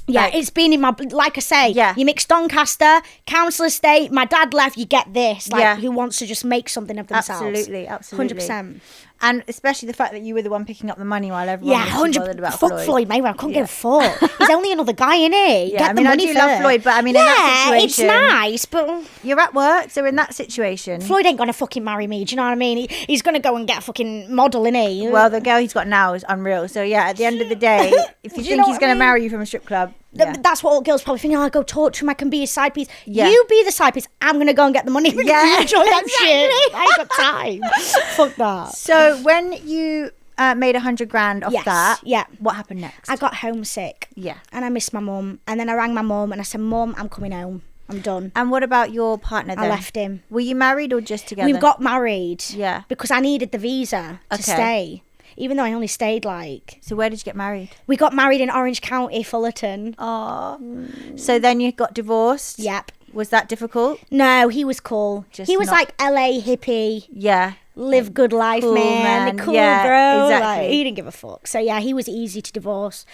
Yeah, Like, it's been in my, like I say, Yeah. you mix Doncaster, council estate, my dad left, you get this. Like, Yeah. who wants to just make something of themselves. Absolutely. 100%. And especially the fact that you were the one picking up the money while everyone Yeah, was too bothered about Fuck Floyd Mayweather. I couldn't give a fuck. He's only another guy, innit? Yeah, Get I mean, the money I do love first. Floyd, but I mean, in that situation, it's nice, but you're at work, so in that situation, Floyd ain't gonna fucking marry me. Do you know what I mean? He's gonna go and get a fucking model, innit? well, the girl he's got now is unreal. So yeah, at the end of the day, if you Do you think know he's what I going to mean? marry you from a strip club, yeah. That's what all girls probably think. Oh, I go talk to him. I can be his side piece. Yeah. You be the side piece. I'm gonna go and get the money. Yeah, You enjoy that exactly. shit. I ain't got time. Fuck that. So when you made 100 grand off Yes, that, yeah. what happened next? I got homesick. Yeah. And I missed my mum. And then I rang my mum and I said, Mum, I'm coming home. I'm done. And what about your partner then? I left him. Were you married or just together? We got married. Yeah. Because I needed the visa to Okay. stay. Even though I only stayed like... So where did you get married? We got married in Orange County, Fullerton. Oh. So then you got divorced? Yep. Was that difficult? No, he was cool. Just He was not- like LA hippie. Yeah. Live good life, Cool, man. man. Cool, Yeah, bro. exactly. Like, he didn't give a fuck. So yeah, he was easy to divorce.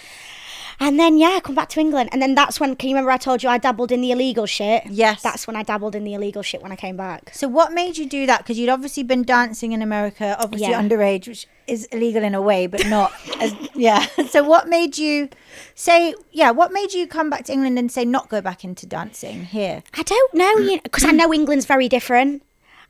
And then I come back to England, and then that's when. Can you remember I told you I dabbled in the illegal shit? Yes. That's when I dabbled in the illegal shit when I came back. So what made you do that? Because you'd obviously been dancing in America, obviously Yeah. underage, which is illegal in a way, but not as, yeah. So what made you say, what made you come back to England and say not go back into dancing here? I don't know, because I know England's very different,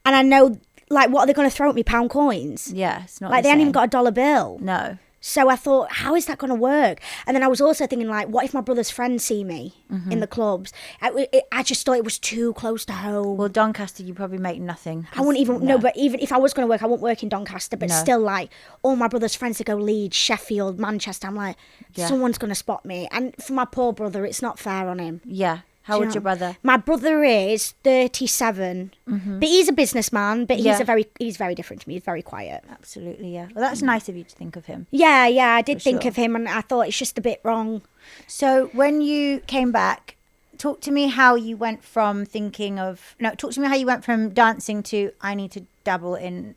and I know like what are they going to throw at me? £1 coins? Yeah, it's not Like the they haven't even same. got a $1 bill. No. So I thought, how is that going to work? And then I was also thinking, like, what if my brother's friends see me in the clubs? I just thought it was too close to home. Well, Doncaster, you probably make nothing. I wouldn't even no, but even if I was going to work, I wouldn't work in Doncaster. But No. still, like, all my brother's friends that go Leeds, Sheffield, Manchester, I'm like, Yeah. someone's going to spot me. And for my poor brother, it's not fair on him. Yeah. How Do you old's your know? brother? My brother is 37, but he's a businessman. But Yeah. he's very different to me. He's very quiet. Absolutely, yeah. Well, that's nice of you to think of him. Yeah, I did For think sure. of him, and I thought it's just a bit wrong. So when you came back, talk to me how you went from talk to me how you went from dancing to I need to dabble in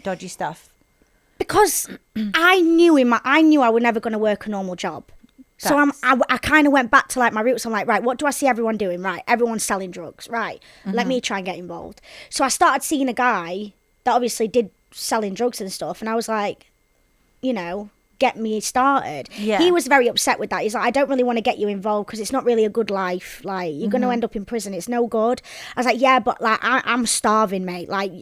dodgy stuff. Because I knew I was never going to work a normal job. So I kind of went back to like my roots. I'm like, right, what do I see everyone doing? Right, everyone's selling drugs. Right, let me try and get involved. So I started seeing a guy that obviously did selling drugs and stuff, and I was like, get me started. Yeah. He was very upset with that. He's like, I don't really want to get you involved because it's not really a good life. Like, you're going to end up in prison. It's no good. I was like, yeah, but like I'm starving, mate. Like,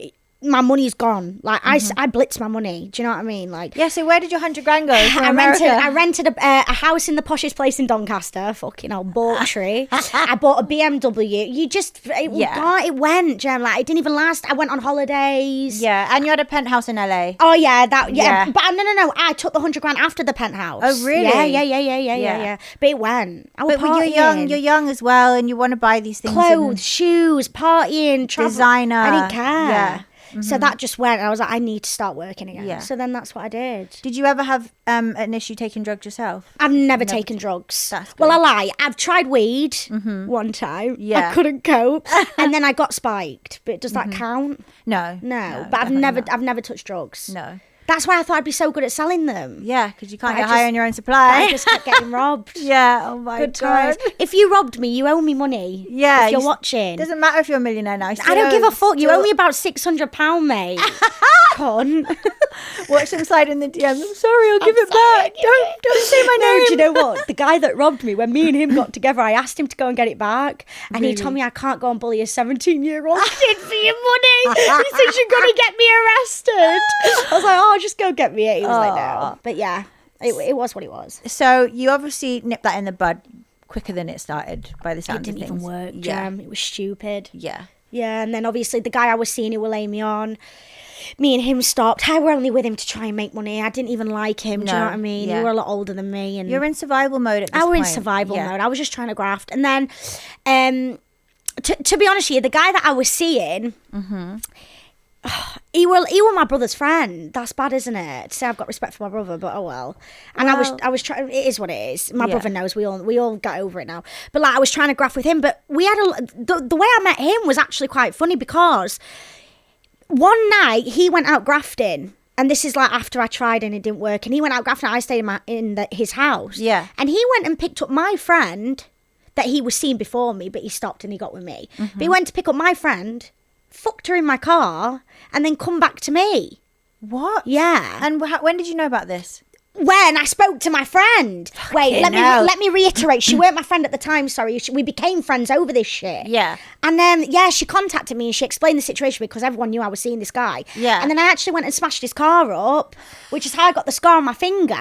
my money's gone. Like, I blitz my money. Do you know what I mean? Like, Yeah, so where did your 100 grand go from I America? rented a house in the poshest place in Doncaster. Fucking hell, Bawtry. I bought a BMW. It went, Jem. Like, it didn't even last. I went on holidays. Yeah, and you had a penthouse in LA. Oh yeah, that Yeah. But no. I took the 100 grand after the penthouse. Oh, really? Yeah. But it went. I was But when you're young as well, and you want to buy these things. Clothes, shoes, partying, travel. Designer. I didn't care. Yeah. So that just went. I was like, I need to start working again. Yeah. So then that's what I did. Did you ever have an issue taking drugs yourself? I've never taken drugs. That's Well, good. I lie. I've tried weed one time. Yeah. I couldn't cope, and then I got spiked. But does that count? No. No. But I've definitely never, not. I've never touched drugs. No. That's why I thought I'd be so good at selling them. Yeah, because you can't But get higher on your own supply. I just kept getting robbed. Yeah, oh my Good God. times. If you robbed me, you owe me money. Yeah. If you're watching. Doesn't matter if you're a millionaire now. I don't give a fuck. You owe me about £600, mate. Cunt. Watch them slide in the DMs. I'm sorry, I'll give it back. Don't say my name. No, do you know what? The guy that robbed me, when me and him got together, I asked him to go and get it back. And he told me I can't go and bully a 17-year-old kid for your money. He said, you're going to get me arrested. I was like, oh, just go get me it. He was like, no. But yeah, it was what it was. So you obviously nipped that in the bud quicker than it started by the sound of things. It didn't even work, Yeah. Jem. It was stupid. Yeah. Yeah, and then obviously the guy I was seeing who would lay me on, me and him stopped. I were only with him to try and make money. I didn't even like him. Do you know what I mean? Yeah. He were a lot older than me. And You're in survival mode at this I point. were in survival mode. I was just trying to graft. And then, to be honest with you, the guy that I was seeing, he were my brother's friend. That's bad, isn't it? To say I've got respect for my brother, but oh well. And I was trying. It is what it is. My brother knows. We all got over it now. But like, I was trying to graft with him. But we had the way I met him was actually quite funny because one night he went out grafting. And this is like after I tried and it didn't work. And he went out grafting. I stayed in his house. Yeah. And he went and picked up my friend that he was seeing before me, but he stopped and he got with me. But he went to pick up my friend, fucked her in my car, and then come back to me. What? Yeah. And when did you know about this? When I spoke to my friend. Wait, let me reiterate. She weren't my friend at the time, sorry. We became friends over this shit. Yeah. And then, yeah, she contacted me and she explained the situation because everyone knew I was seeing this guy. Yeah. And then I actually went and smashed his car up, which is how I got the scar on my finger.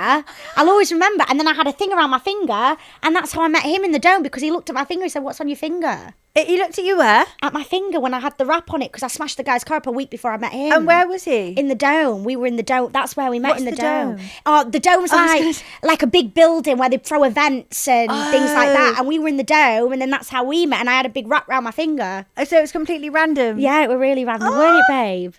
I'll always remember. And then I had a thing around my finger, and that's how I met him in the dome because he looked at my finger and said, "What's on your finger?" He looked at you where? At my finger when I had the wrap on it because I smashed the guy's car up a week before I met him. And where was he? In the dome. We were in the dome. That's where we met. What's in the the dome. dome? Oh, the dome's like a big building where they throw events and things like that. And we were in the dome, and then that's how we met. And I had a big wrap round my finger. So it was completely random. Yeah, it was really random, weren't it, babe?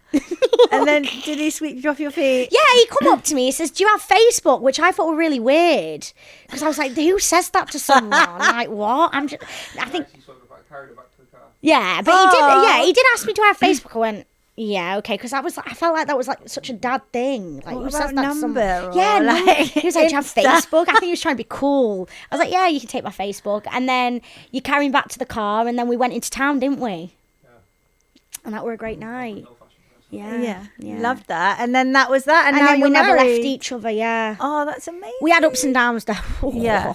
And then did he sweep you off your feet? Yeah, he come up to me. He says, "Do you have Facebook?" Which I thought were really weird because I was like, "Who says that to someone?" Like, what? I think. Yeah, but he did. Yeah, he did ask me, "Do I have Facebook?" I went, "Yeah, okay," because I felt like that was like such a dad thing. Like, What who about says that to someone? number? Yeah, Like, he was like, "Do you have Insta?" Facebook?" I think he was trying to be cool. I was like, "Yeah, you can take my Facebook." And then you carry him back to the car, and then we went into town, didn't we? Yeah. And that were a great night. Yeah. Loved that. And then that was that. And, And now then we you're never married. left each other. Yeah. Oh, that's amazing. We had ups and downs though. Yeah.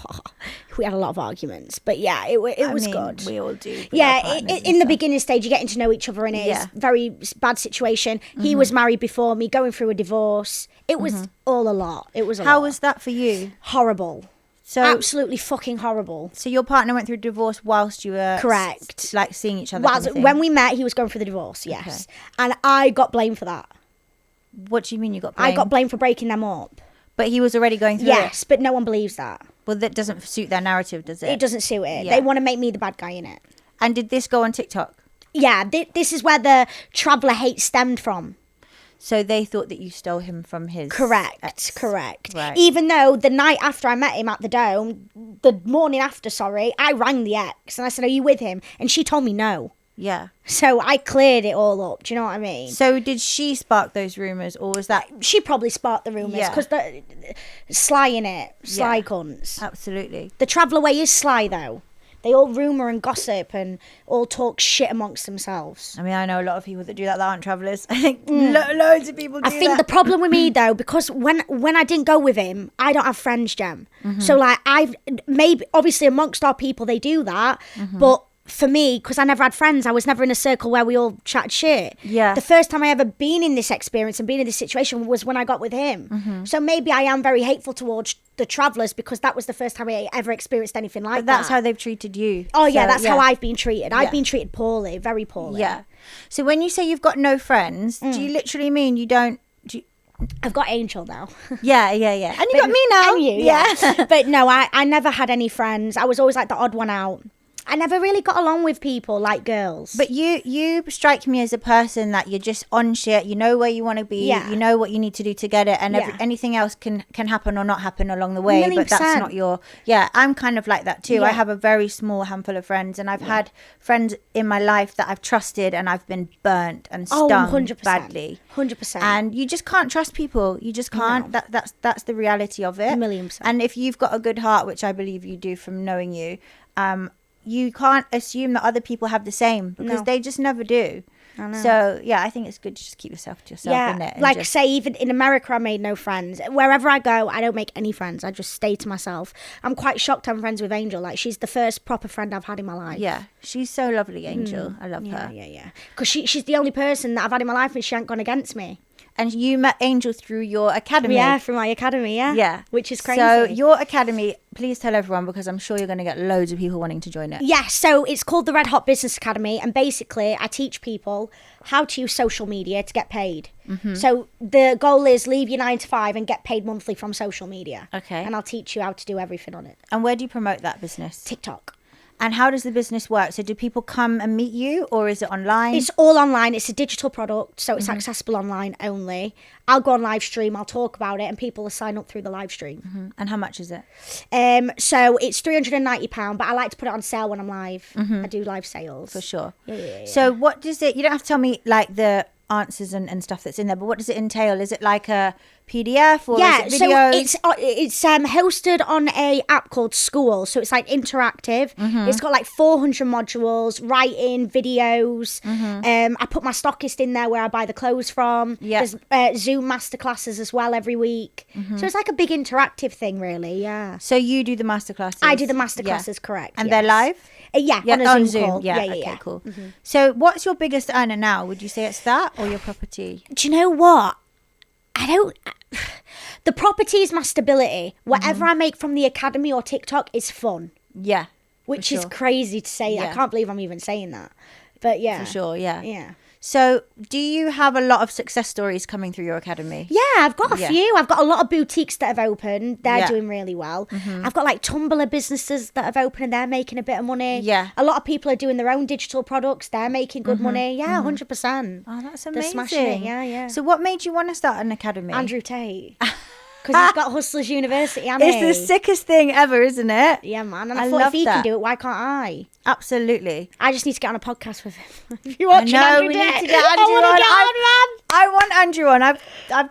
We had a lot of arguments, but yeah, it was good. We all do. with our Yeah, partners and in the stuff. beginning stage, you're getting to know each other, and it's very bad situation. He was married before me, going through a divorce. It was all a lot. It was a lot. How was that for you? horrible? So, Absolutely fucking horrible. so your partner went through divorce whilst you were Correct. like seeing each other. Well, kind of thing? when we met, he was going through the divorce. Yes, and I got blamed for that. What do you mean you got blamed? I got blamed for breaking them up. But he was already going through it. Yes, but no one believes that. Well, that doesn't suit their narrative, does it? It doesn't suit it. Yeah. They want to make me the bad guy in it. And did this go on TikTok? Yeah, this is where the traveller hate stemmed from. So they thought that you stole him from his Correct. Right. Even though the night after I met him at the dome, the morning after, I rang the ex and I said, "Are you with him?" And she told me no. Yeah. So I cleared it all up. Do you know what I mean? So did she spark those rumours, or was that... She probably sparked the rumours Yeah. because sly in it, sly Yeah. cunts. Absolutely. The traveller way is sly though. They all rumour and gossip and all talk shit amongst themselves. I mean, I know a lot of people that do that aren't travellers. I think loads of people do I think that. the problem with me though, because when I didn't go with him, I don't have friends, Jem. So like I've maybe obviously amongst our people they do that, but for me, because I never had friends, I was never in a circle where we all chatted shit. Yeah. The first time I ever been in this experience and been in this situation was when I got with him. So maybe I am very hateful towards the travellers because that was the first time I ever experienced anything like But that's that. how they've treated you. Oh yeah, So, that's how I've been treated. Yeah. I've been treated poorly, very poorly. Yeah. So when you say you've got no friends, do you literally mean you don't... I've got Angel now. Yeah. And you got me now. And you, yeah. But no, I never had any friends. I was always like the odd one out. I never really got along with people like girls. But you strike me as a person that you're just on shit. You know where you want to be. Yeah. You know what you need to do to get it, and anything else can happen or not happen along the way. But that's not your. Yeah, I'm kind of like that too. Yeah. I have a very small handful of friends, and I've had friends in my life that I've trusted, and I've been burnt and stung 100%. badly. 100%. And you just can't trust people. You just can't. No. That's the reality of it. 1,000,000%. And if you've got a good heart, which I believe you do from knowing you, you can't assume that other people have the same, because they just never do. I know. So I think it's good to just keep yourself to yourself, Yeah, innit? like say, even in America, I made no friends. Wherever I go, I don't make any friends. I just stay to myself. I'm quite shocked I'm friends with Angel. Like, she's the first proper friend I've had in my life. Yeah, she's so lovely, Angel. I love her. Yeah. Because she's the only person that I've had in my life and she ain't gone against me. And you met Angel through your academy. Yeah, through my academy, yeah. Which is crazy. So your academy, please tell everyone, because I'm sure you're going to get loads of people wanting to join it. Yeah, so it's called the Red Hot Business Academy, and basically I teach people how to use social media to get paid. Mm-hmm. So the goal is leave your 9 to 5 and get paid monthly from social media. Okay. And I'll teach you how to do everything on it. And where do you promote that business? TikTok. And how does the business work? So do people come and meet you, or is it online? It's all online. It's a digital product, so it's accessible online only. I'll go on live stream, I'll talk about it, and people will sign up through the live stream. Mm-hmm. And how much is it? So it's £390, but I like to put it on sale when I'm live. I do live sales. For sure. Yeah. So what does it, you don't have to tell me like the answers and stuff that's in there, but what does it entail? Is it like a PDF or is it videos? So it's hosted on a app called School, so it's like interactive. It's got like 400 modules, writing, videos. I put my stockist in there where I buy the clothes from. There's Zoom masterclasses as well every week. So it's like a big interactive thing, really. Yeah. So you do the masterclasses? I do the masterclasses, correct? And they're live? On a Zoom call. Yeah, okay, cool. So what's your biggest earner now? Would you say it's that or your property? Do you know what? The property is my stability. Whatever I make from the academy or TikTok is fun. Yeah. Which is crazy to say. Yeah. I can't believe I'm even saying that. But yeah. For sure, yeah. Yeah. So do you have a lot of success stories coming through your academy? Yeah, I've got a few. I've got a lot of boutiques that have opened. They're doing really well. I've got like Tumblr businesses that have opened and they're making a bit of money. Yeah. A lot of people are doing their own digital products. They're making good money. Yeah, 100%. Oh, that's amazing. They're smashing it. Yeah. So what made you want to start an academy? Andrew Tate. Because he's got Hustlers University, hasn't It's the sickest thing ever, isn't it? Yeah, man. And I thought if he can do it, why can't I? Absolutely. I just need to get on a podcast with him. If you watch Andrew we Tate, need to get Andrew on. man. I want Andrew on. I've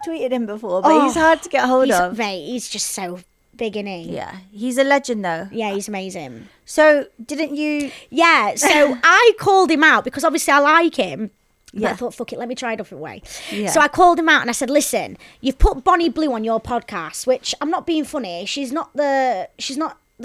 tweeted him before, but he's hard to get hold of. Mate, he's just so big, isn't he? Yeah, he's a legend though. Yeah, he's amazing. So didn't you? Yeah, so I called him out because obviously I like him. Yeah. But I thought, fuck it, let me try a different way. Yeah. So I called him out and I said, listen, you've put Bonnie Blue on your podcast, which I'm not being funny. She's not the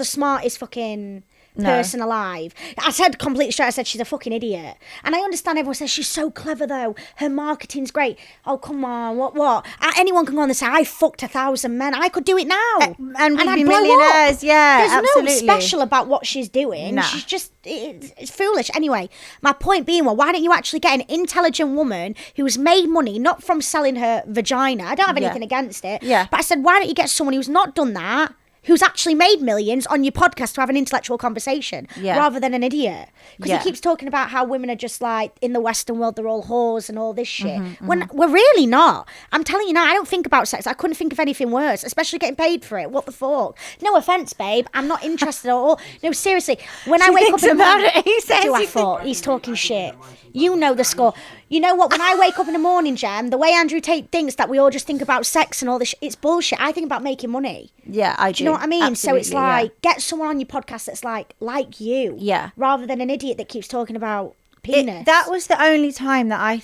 smartest fucking person alive. I said completely straight, I said she's a fucking idiot. And I understand everyone says she's so clever though. Her marketing's great. Oh, come on, what? Anyone can go on and say, I fucked 1,000 men. I could do it now. And we'd I'd be blow millionaires, up. yeah, There's absolutely. no special about what she's doing. Nah. She's just, it's foolish. Anyway, my point being, well, why don't you actually get an intelligent woman who's made money, not from selling her vagina. I don't have anything against it. Yeah. But I said, why don't you get someone who's not done that, who's actually made millions on your podcast to have an intellectual conversation rather than an idiot. Because he keeps talking about how women are just like, in the Western world, they're all whores and all this shit. When we're really not. I'm telling you now, I don't think about sex. I couldn't think of anything worse, especially getting paid for it. What the fuck? No offence, babe. I'm not interested at all. No, seriously. When I wake up in the morning, I thought, he's talking shit. You know the score. You know what? When I wake up in the morning, Jem, the way Andrew Tate thinks that we all just think about sex and all this, it's bullshit. I think about making money. Yeah, I do. Do you know what I mean? Absolutely, so it's like, get someone on your podcast that's like you. Yeah. Rather than an idiot that keeps talking about penis. That was the only time that I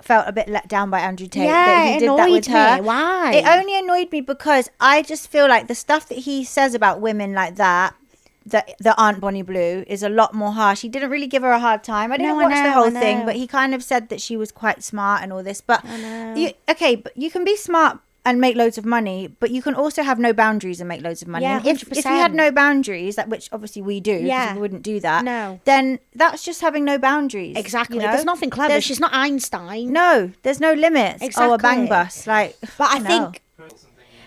felt a bit let down by Andrew Tate. Yeah, that he did that with her. Why? It only annoyed me because I just feel like the stuff that he says about women like that aren't Bonnie Blue is a lot more harsh. He didn't really give her a hard time. I didn't watch the whole thing, but he kind of said that she was quite smart and all this. But but you can be smart and make loads of money, but you can also have no boundaries and make loads of money. Yeah, and if you had no boundaries, which obviously we do, because we wouldn't do that, then that's just having no boundaries. Exactly. You know? There's nothing clever. She's not Einstein. No, there's no limits. Exactly. Oh, a bang bus. Like, but I think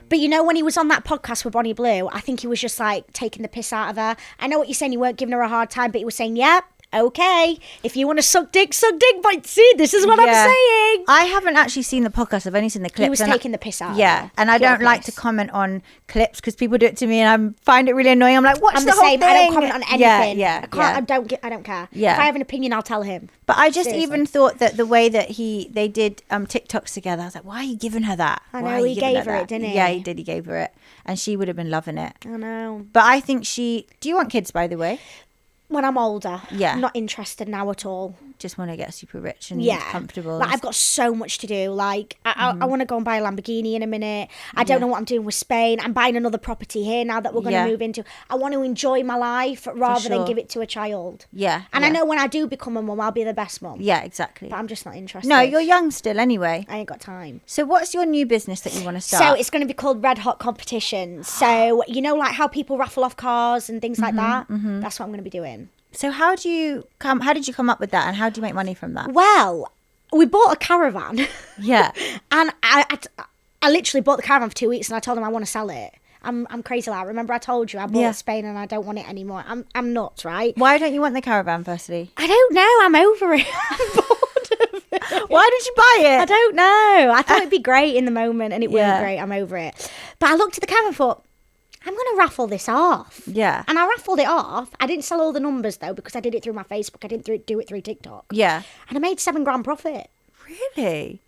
But you know, when he was on that podcast with Bonnie Blue, I think he was just like taking the piss out of her. I know what you're saying, you weren't giving her a hard time, but he was saying, yep. Okay, if you want to suck dick, but see, this is what I'm saying. I haven't actually seen the podcast. I've only seen the clips. He was taking the piss out of her. And I don't like to comment on clips because people do it to me and I find it really annoying. I'm like, watch the whole thing. I don't comment on anything. I don't care. Yeah. If I have an opinion, I'll tell him. But I just even thought that the way that they did TikToks together, I was like, why are you giving her that? I know, he gave her it, didn't he? Yeah, he did. He gave her it. And she would have been loving it. I know. But I think do you want kids, by the way? When I'm older. Yeah. I'm not interested now at all. Just want to get super rich and comfortable. Like, I've got so much to do. Like, I want to go and buy a Lamborghini in a minute. I don't know what I'm doing with Spain. I'm buying another property here now that we're going to move into. I want to enjoy my life rather than give it to a child. Yeah. And I know when I do become a mum, I'll be the best mum. Yeah, exactly. But I'm just not interested. No, you're young still anyway. I ain't got time. So what's your new business that you want to start? So it's going to be called Red Hot Competitions. So, you know, like how people raffle off cars and things like that? That's what I'm going to be doing. So how did you come up with that and how do you make money from that? Well, we bought a caravan. Yeah. And I literally bought the caravan for 2 weeks and I told him I want to sell it. I'm crazy like that. Remember I told you I bought Spain and I don't want it anymore. I'm nuts, right? Why don't you want the caravan, firstly? I don't know. I'm over it. I'm bored of it. Why did you buy it? I don't know. I thought it'd be great in the moment and it weren't great. I'm over it. But I looked at the caravan and thought, I'm going to raffle this off. Yeah. And I raffled it off. I didn't sell all the numbers, though, because I did it through my Facebook. I didn't do it through TikTok. Yeah. And I made $7,000 profit. Really?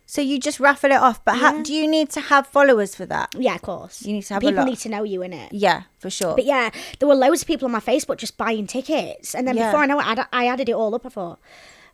So you just raffle it off. But how, do you need to have followers for that? Yeah, of course. You need to have people a lot. need to know you, innit? Yeah, for sure. But yeah, there were loads of people on my Facebook just buying tickets. And then before I know it, I added it all up. I thought,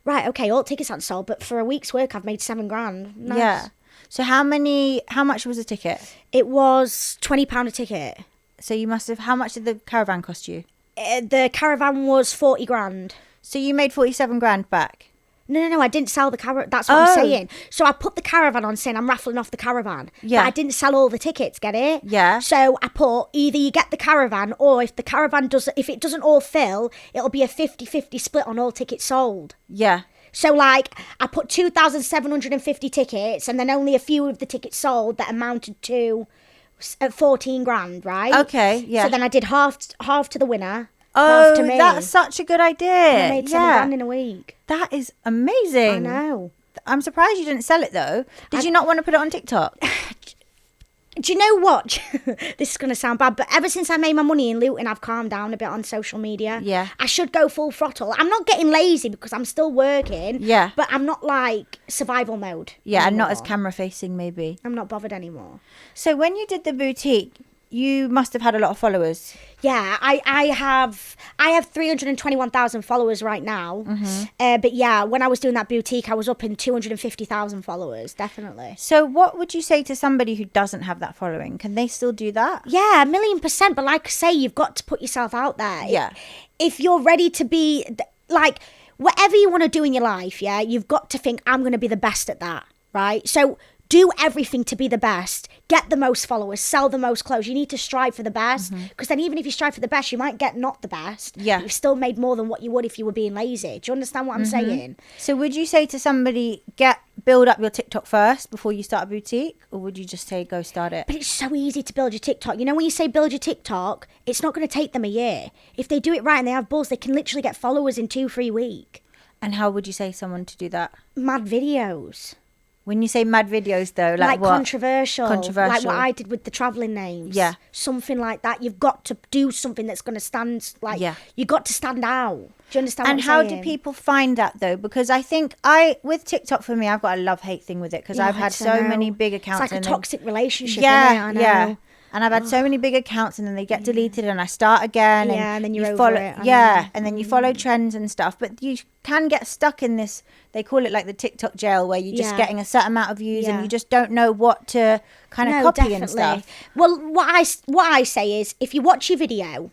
right, okay, all tickets aren't sold. But for a week's work, I've made $7,000. Nice. Yeah. So how much was a ticket? It was £20 a ticket. So you must have, how much did the caravan cost you? The caravan was $40,000. So you made $47,000 back? No, I didn't sell the caravan. That's what I'm saying. So I put the caravan on saying I'm raffling off the caravan. Yeah. But I didn't sell all the tickets, get it? Yeah. So I put either you get the caravan or if it doesn't all fill, it'll be a 50-50 split on all tickets sold. Yeah. So like I put 2,750 tickets and then only a few of the tickets sold that amounted to $14,000, right? Okay, yeah. So then I did half to the winner, half to me. That's such a good idea. I made $7,000 in a week. That is amazing. I know. I'm surprised you didn't sell it though. Did you not want to put it on TikTok? Do you know what? This is going to sound bad, but ever since I made my money in Luton, I've calmed down a bit on social media. Yeah. I should go full throttle. I'm not getting lazy because I'm still working. Yeah. But I'm not like survival mode. Yeah, anymore. and not as camera facing maybe. I'm not bothered anymore. So when you did the boutique, you must have had a lot of followers. Yeah, I have 321,000 followers right now. But yeah, when I was doing that boutique, I was up in 250,000 followers, definitely. So what would you say to somebody who doesn't have that following? Can they still do that? Yeah, 1,000,000%. But like I say, you've got to put yourself out there. Yeah. If you're ready to be, like, whatever you want to do in your life, yeah, you've got to think, I'm going to be the best at that, right? So do everything to be the best. Get the most followers. Sell the most clothes. You need to strive for the best. Because then even if you strive for the best, you might get not the best. Yeah. You've still made more than what you would if you were being lazy. Do you understand what I'm saying? So would you say to somebody, build up your TikTok first before you start a boutique? Or would you just say, go start it? But it's so easy to build your TikTok. You know, when you say build your TikTok, it's not going to take them a year. If they do it right and they have balls, they can literally get followers in 2-3 weeks. And how would you say someone to do that? Mad videos. When you say mad videos, though, like what? Controversial. Like what I did with the travelling names. Yeah. Something like that. You've got to do something that's going to stand, you've got to stand out. Do you understand what I'm saying? And how do people find that, though? Because I think with TikTok, for me, I've got a love-hate thing with it because I've had so many big accounts. It's like a toxic relationship, yeah, isn't it? I know. Yeah. And I've had so many big accounts and then they get deleted and I start again. Yeah, and then you're follow, over it. Yeah, and then you follow trends and stuff. But you can get stuck in this, they call it like the TikTok jail, where you're just getting a certain amount of views and you just don't know what to kind of copy and stuff. Well, what I say is, if you watch your video,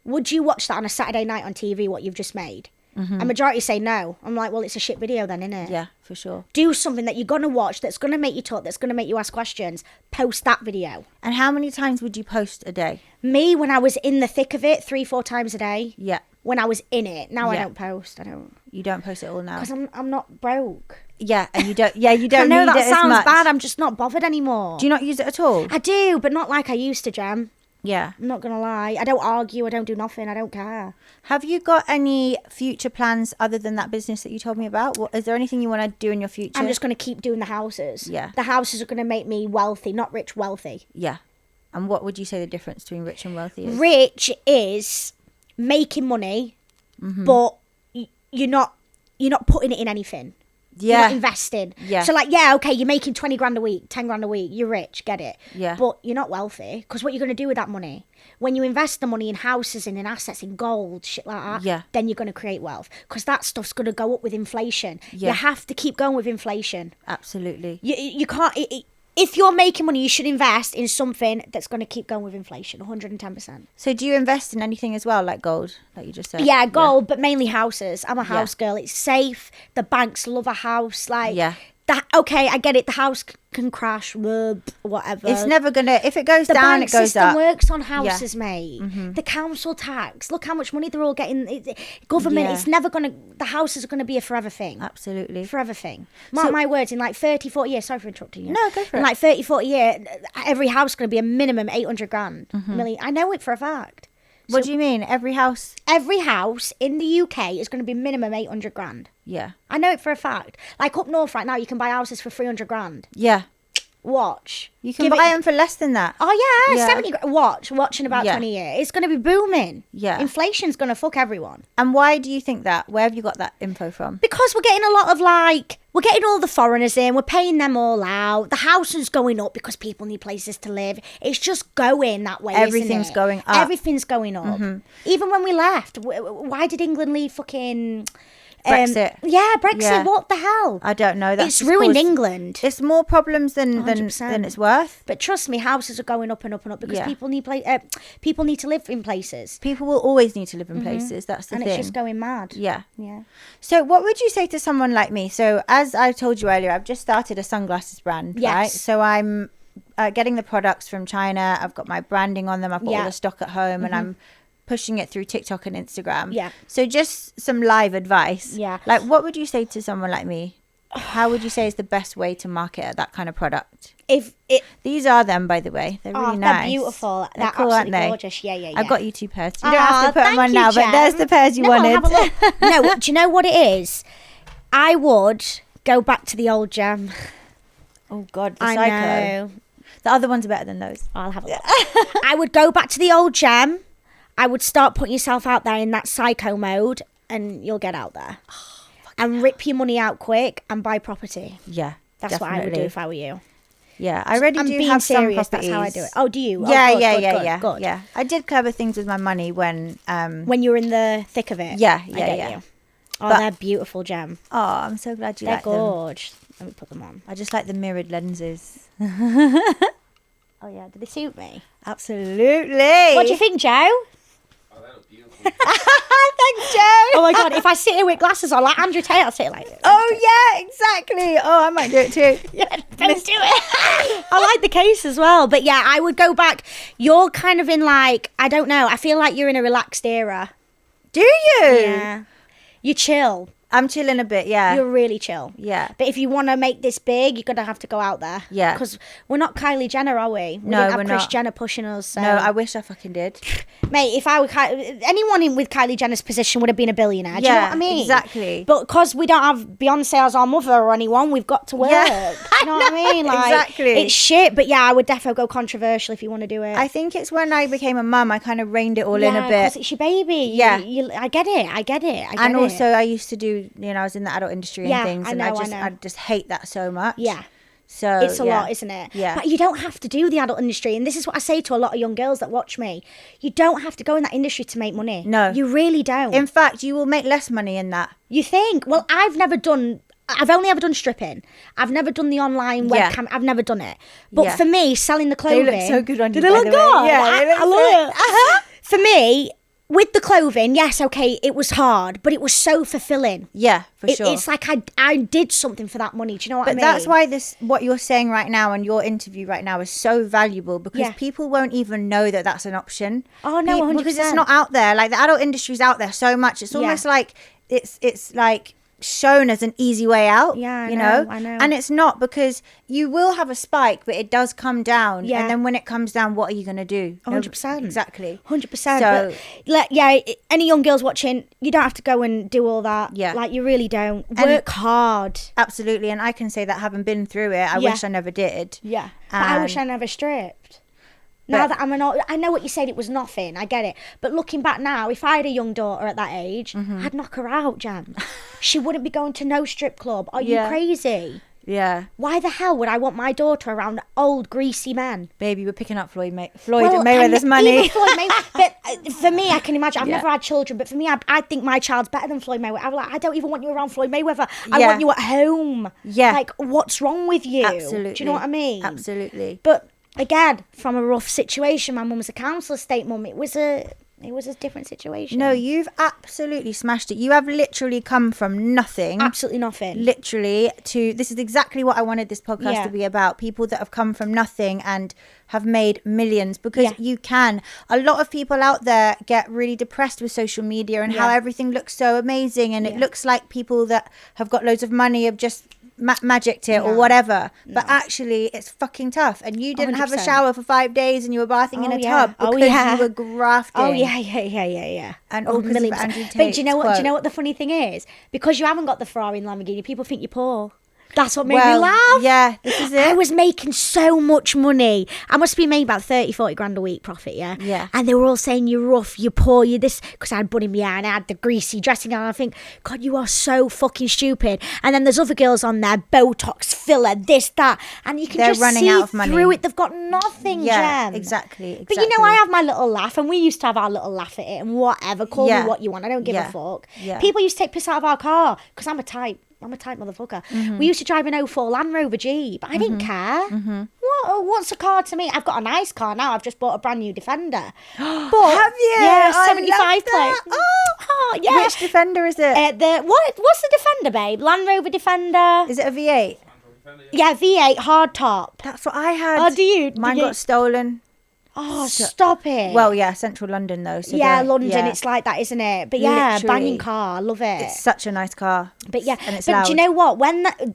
would you watch that on a Saturday night on TV, what you've just made? A majority say no. I'm like, well, it's a shit video then, innit? Yeah, for sure. Do something that you're going to watch, that's going to make you talk, that's going to make you ask questions. Post that video. And how many times would you post a day? Me, when I was in the thick of it, 3-4 times a day. Yeah. When I was in it. Now I don't post. I don't. You don't post it all now? Because I'm not broke. Yeah, and you don't I know need that it as sounds much. bad. I'm just not bothered anymore. Do you not use it at all? I do, but not like I used to, Jem. Yeah. I'm not going to lie. I don't argue. I don't do nothing. I don't care. Have you got any future plans other than that business that you told me about? Is there anything you want to do in your future? I'm just going to keep doing the houses. Yeah. The houses are going to make me wealthy, not rich, wealthy. Yeah. And what would you say the difference between rich and wealthy is? Rich is making money, but you're not putting it in anything. Yeah. You're not investing. Yeah. So like, yeah, okay, you're making 20 grand a week, 10 grand a week. You're rich, get it. Yeah. But you're not wealthy, because what you're going to do with that money? When you invest the money in houses and in assets, in gold, shit like that, Yeah. then you're going to create wealth, because that stuff's going to go up with inflation. Yeah. You have to keep going with inflation. Absolutely. You can't... if you're making money, you should invest in something that's going to keep going with inflation, 110%. So do you invest in anything as well, like gold, like you just said? Yeah, gold, but mainly houses. I'm a house girl. It's safe. The banks love a house. Like, Yeah. Okay, I get it. The house can crash, whatever. It's never going to... If it goes The down, bank it goes system up. works on houses, mate. The council tax. Look how much money they're all getting. Government, Yeah. it's never going to... The houses are going to be a forever thing. Absolutely. Forever thing. Mark my words, in like 30, 40 years... Sorry for interrupting you. No, go for in it. like 30, 40 years, every house is going to be a minimum 800 grand. Million. I know it for a fact. What do you mean? Every house? Every house in the UK is going to be minimum 800 grand. Yeah. I know it for a fact. Like up north right now, you can buy houses for 300 grand. Yeah. Watch. You can buy them for less than that. Oh, yeah, Yeah. 70 grand. Watch in about Yeah. 20 years. It's going to be booming. Yeah. Inflation's going to fuck everyone. And why do you think that? Where have you got that info from? Because we're getting a lot of we're getting all the foreigners in, we're paying them all out. The house is going up because people need places to live. It's just going that way. Everything's isn't it? going up. Everything's going up. Even when we left, why did England leave fucking... Brexit. Yeah, Brexit. Yeah. What the hell? I don't know. That's It's just ruined caused- England. It's more problems than 100%. it's worth. But trust me, houses are going up and up and up because Yeah. people need to live in places. People will always need to live in places. That's the And thing. it's just going mad. Yeah. Yeah. So what would you say to someone like me? So as I told you earlier, I've just started a sunglasses brand, Yes. right? So I'm getting the products from China. I've got my branding on them. I've got all Yeah. the stock at home and I'm pushing it through TikTok and Instagram. Yeah. So just some live advice. Yeah. Like what would you say to someone like me? How would you say is the best way to market that kind of product? These are them, by the way. They're really nice. They're beautiful. They're They're cool, aren't absolutely they? gorgeous. Yeah, yeah, yeah. I got you 2 pairs. You don't have to put them thank on you, now, but Jem. there's the pairs you wanted. Have a look. No, do you know what it is? I would go back to the old Jem. Oh God, the I Psycho. know. The other ones are better than those. I'll have a look. I would go back to the old Jem. I would start putting yourself out there in that psycho mode, and you'll get out there. And rip your money out quick and buy property. Yeah, That's what I would do if I were you. Yeah, I already I'm do being have serious. some properties. That's how I do it. Oh, do you? Yeah, oh, yeah. Good. Yeah, I did clever things with my money when. When you're in the thick of it. Yeah, I get yeah. you. Oh, But- they're beautiful, Jem. Oh, I'm so glad you They're like them. gorgeous. Let me put them on. I just like the mirrored lenses. Oh yeah, do they suit me? Absolutely. What do you think, Joe? Oh, that was beautiful. Thanks, Joe. Oh my god, if I sit here with glasses on like Andrew Tate, I'll sit like this. Oh yeah, exactly. Oh, I might do it too. Yeah, let's do it. I like the case as well. But yeah, I would go back. You're kind of in like, I don't know, I feel like you're in a relaxed era. Do you? Yeah. You chill. I'm chilling a bit. Yeah. You're really chill. Yeah. But if you want to make this big, you're going to have to go out there. Yeah. Because we're not Kylie Jenner, are we? We No, didn't have we're Kris not. Jenner pushing us. So. No, I wish I fucking did. Mate, if I were anyone with Kylie Jenner's position would have been a billionaire. Do you know Yeah, what I mean? exactly. But because we don't have Beyonce as our mother or anyone, we've got to work. Yeah. Do you know what I mean? Like, Exactly. It's shit. But yeah, I would definitely go controversial if you want to do it. I think it's when I became a mum, I kind of reined it all in a Yeah, bit. 'cause it's your baby. Yeah. I get it. I get it. And also, I used to do, I was in the adult industry and Yeah, things, I and know, I just hate that so much. Yeah. So It's a yeah. lot, isn't it? Yeah. But you don't have to do the adult industry. And this is what I say to a lot of young girls that watch me. You don't have to go in that industry to make money. No. You really don't. In fact, you will make less money in that. You think? Well, I've only ever done stripping. I've never done the online Yeah. webcam. I've never done it. But Yeah. for me, selling the They clothing. look so good on Do you, they by look the good? way. Yeah, they look I love it. For me, with the clothing, yes, okay, it was hard, but it was so fulfilling. Yeah, for sure. It's like I did something for that money. Do you know what I But mean? that's why what you're saying right now and your interview right now is so valuable, because Yeah. people won't even know that that's an option. Oh, no, 100%. Because it's not out there. Like the adult industry's out there so much. It's almost like it's like shown as an easy way out. Yeah, you know, I know. and it's not, because you will have a spike, but it does come down. Yeah. And then when it comes down, what are you going to do? 100%. Exactly. 100%. So, but, any young girls watching, you don't have to go and do all that. Yeah. Like, you really don't. Work hard. absolutely. And I can say that, having been through it, I wish I never did. Yeah. But I wish I never stripped. Now that I'm I know what you said, it was nothing, I get it. But looking back now, if I had a young daughter at that age, I'd knock her out, Jam. She wouldn't be going to no strip club. Are you crazy? Yeah. Why the hell would I want my daughter around old, greasy men? Baby, we're picking up Floyd Mayweather's money. Even Floyd Mayweather, but for me, I can imagine, I've never had children, but for me, I think my child's better than Floyd Mayweather. I'm like, I don't even want you around Floyd Mayweather. I want you at home. Yeah. Like, what's wrong with you? Absolutely. Do you know what I mean? Absolutely. But again, from a rough situation, my mum was a counsellor state mum. It was a different situation. No, you've absolutely smashed it. You have literally come from nothing. Absolutely nothing. Literally to, this is exactly what I wanted this podcast to be about. People that have come from nothing and have made millions, because you can. A lot of people out there get really depressed with social media and how everything looks so amazing, and it looks like people that have got loads of money have just magicked it or whatever, but actually it's fucking tough. And you didn't 100%. have a shower for 5 days and you were bathing in a tub because you were grafting. Oh yeah. And oh, all because of million Andrew percent. But Tate's do you know what? quote. Do you know what the funny thing is? Because you haven't got the Ferrari and Lamborghini, people think you're poor. That's what made me laugh. Yeah, this is it. I was making so much money. I must be making about 30, 40 grand a week profit, yeah? Yeah. And they were all saying, you're rough, you're poor, you're this, because I had bun in my hair and I had the greasy dressing on. I think, God, you are so fucking stupid. And then there's other girls on there, Botox, filler, this, that. And you can They're just running see out of money. through it. They've got nothing, Yeah, Jem. exactly. But you know, I have my little laugh, and we used to have our little laugh at it, and whatever, call me what you want, I don't give a fuck. Yeah. People used to take piss out of our car, because I'm a type motherfucker. We used to drive an 04 Land Rover Jeep. I didn't care. What's a car to me? I've got a nice car now. I've just bought a brand new Defender. But, have you? Yeah, I 75 love plate. that. Oh, yeah. Which Defender is it? What's the Defender, babe? Land Rover Defender. Is it a V8? Yeah, V8 hard top. That's what I had. Oh, do you? Mine got stolen. Oh, stop it. Well, yeah, central London though. So London, it's like that, isn't it? But yeah, Literally. banging car, love it. It's such a nice car. But yeah, and it's but loud. do you know what?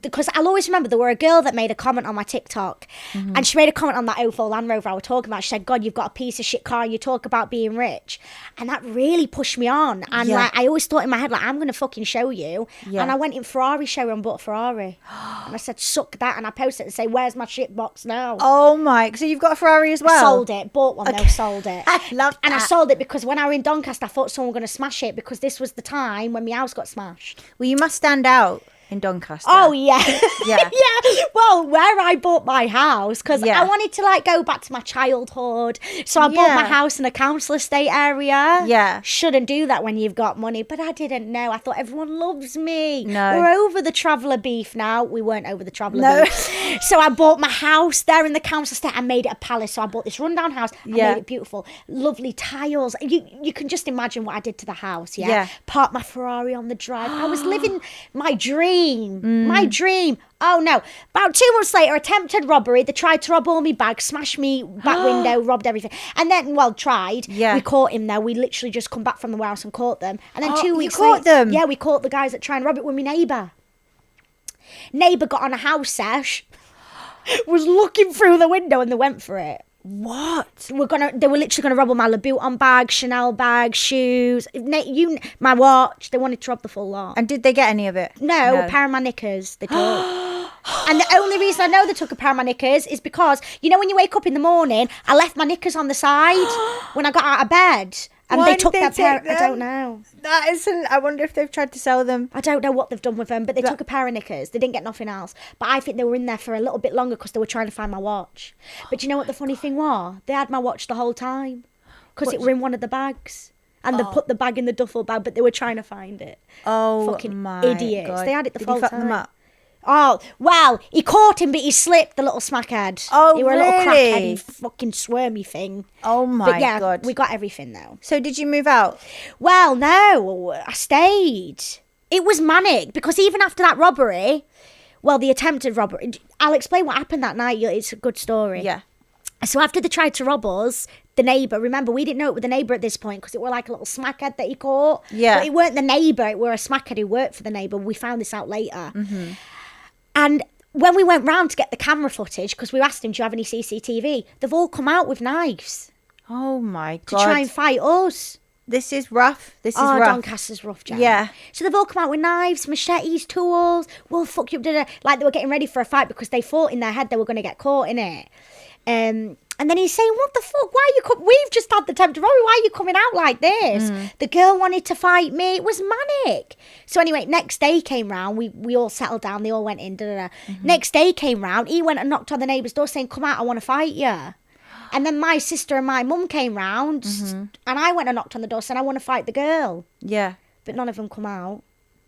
Because I'll always remember there were a girl that made a comment on my TikTok, and she made a comment on that 04 Land Rover I was talking about. She said, God, you've got a piece of shit car and you talk about being rich. And that really pushed me on. And like, I always thought in my head, like, I'm going to fucking show you. Yeah. And I went in Ferrari showroom and bought a Ferrari. And I said, suck that. And I posted it and say, where's my shit box now? Oh my! So you've got a Ferrari as well? Sold it, bought one though, sold it. I love that. And I sold it because when I were in Doncaster, I thought someone was going to smash it, because this was the time when my house got smashed. Well, you must stand out in Doncaster. Oh yeah. Yeah. Yeah. Well, where I bought my house, because Yeah. I wanted to like go back to my childhood, so I bought my house in a council estate area. Yeah. Shouldn't do that when you've got money, but I didn't know. I thought everyone loves me. No. We're over the traveller beef now. We weren't over the traveller beef. So I bought my house there in the council estate. I made it a palace. So I bought this rundown house. I made it beautiful, lovely tiles. You can just imagine what I did to the house. Yeah. Parked my Ferrari on the drive. I was living my dream. My dream. Oh no. About 2 months later, attempted robbery. They tried to rob all my bags, smashed me back window, robbed everything. And then, tried. Yeah. We caught him there. We literally just come back from the warehouse and caught them. And then 2 weeks you caught later, them? yeah, we caught the guys that try and rob it with my neighbour. Neighbour got on a house sesh, was looking through the window, and they went for it. What? They were literally gonna rob all my Louboutin bags, Chanel bags, shoes, my watch. They wanted to rob the full lot. And did they get any of it? No, a pair of my knickers they took. And the only reason I know they took a pair of my knickers is because, you know, when you wake up in the morning, I left my knickers on the side when I got out of bed. And Why they did took they that pair. take them? I don't know. That is. I wonder if they've tried to sell them. I don't know what they've done with them, but they took a pair of knickers. They didn't get nothing else. But I think they were in there for a little bit longer because they were trying to find my watch. But you know what the funny thing was? They had my watch the whole time because it were in one of the bags. And they put the bag in the duffel bag, but they were trying to find it. Oh, fucking my idiots. God. They had it the Did full he fuck time. them up? Oh, well, he caught him, but he slipped, the little smackhead. Oh, he were a little really? crackhead, fucking squirmy thing. Oh, my But yeah, God. we got everything, though. So did you move out? Well, no, I stayed. It was manic, because even after that robbery, the attempted robbery, I'll explain what happened that night. It's a good story. Yeah. So after they tried to rob us, the neighbour, remember, we didn't know it was the neighbour at this point because it were like a little smackhead that he caught. Yeah. But it weren't the neighbour, it were a smackhead who worked for the neighbour. We found this out later. And when we went round to get the camera footage, because we asked him, do you have any CCTV? They've all come out with knives Oh my to God. try and fight us. This is rough. This is Oh, rough. Doncaster's rough, Jen. Yeah. So they've all come out with knives, machetes, tools. Well, fuck you. Like they were getting ready for a fight because they thought in their head they were going to get caught in it. And then he's saying, what the fuck? Why are you we've just had the tempted robbery. Why are you coming out like this? The girl wanted to fight me. It was manic. So anyway, next day came round. We all settled down. They all went in. Next day came round. He went and knocked on the neighbour's door saying, come out, I want to fight you. And then my sister and my mum came round. And I went and knocked on the door saying, I want to fight the girl. Yeah. But none of them come out.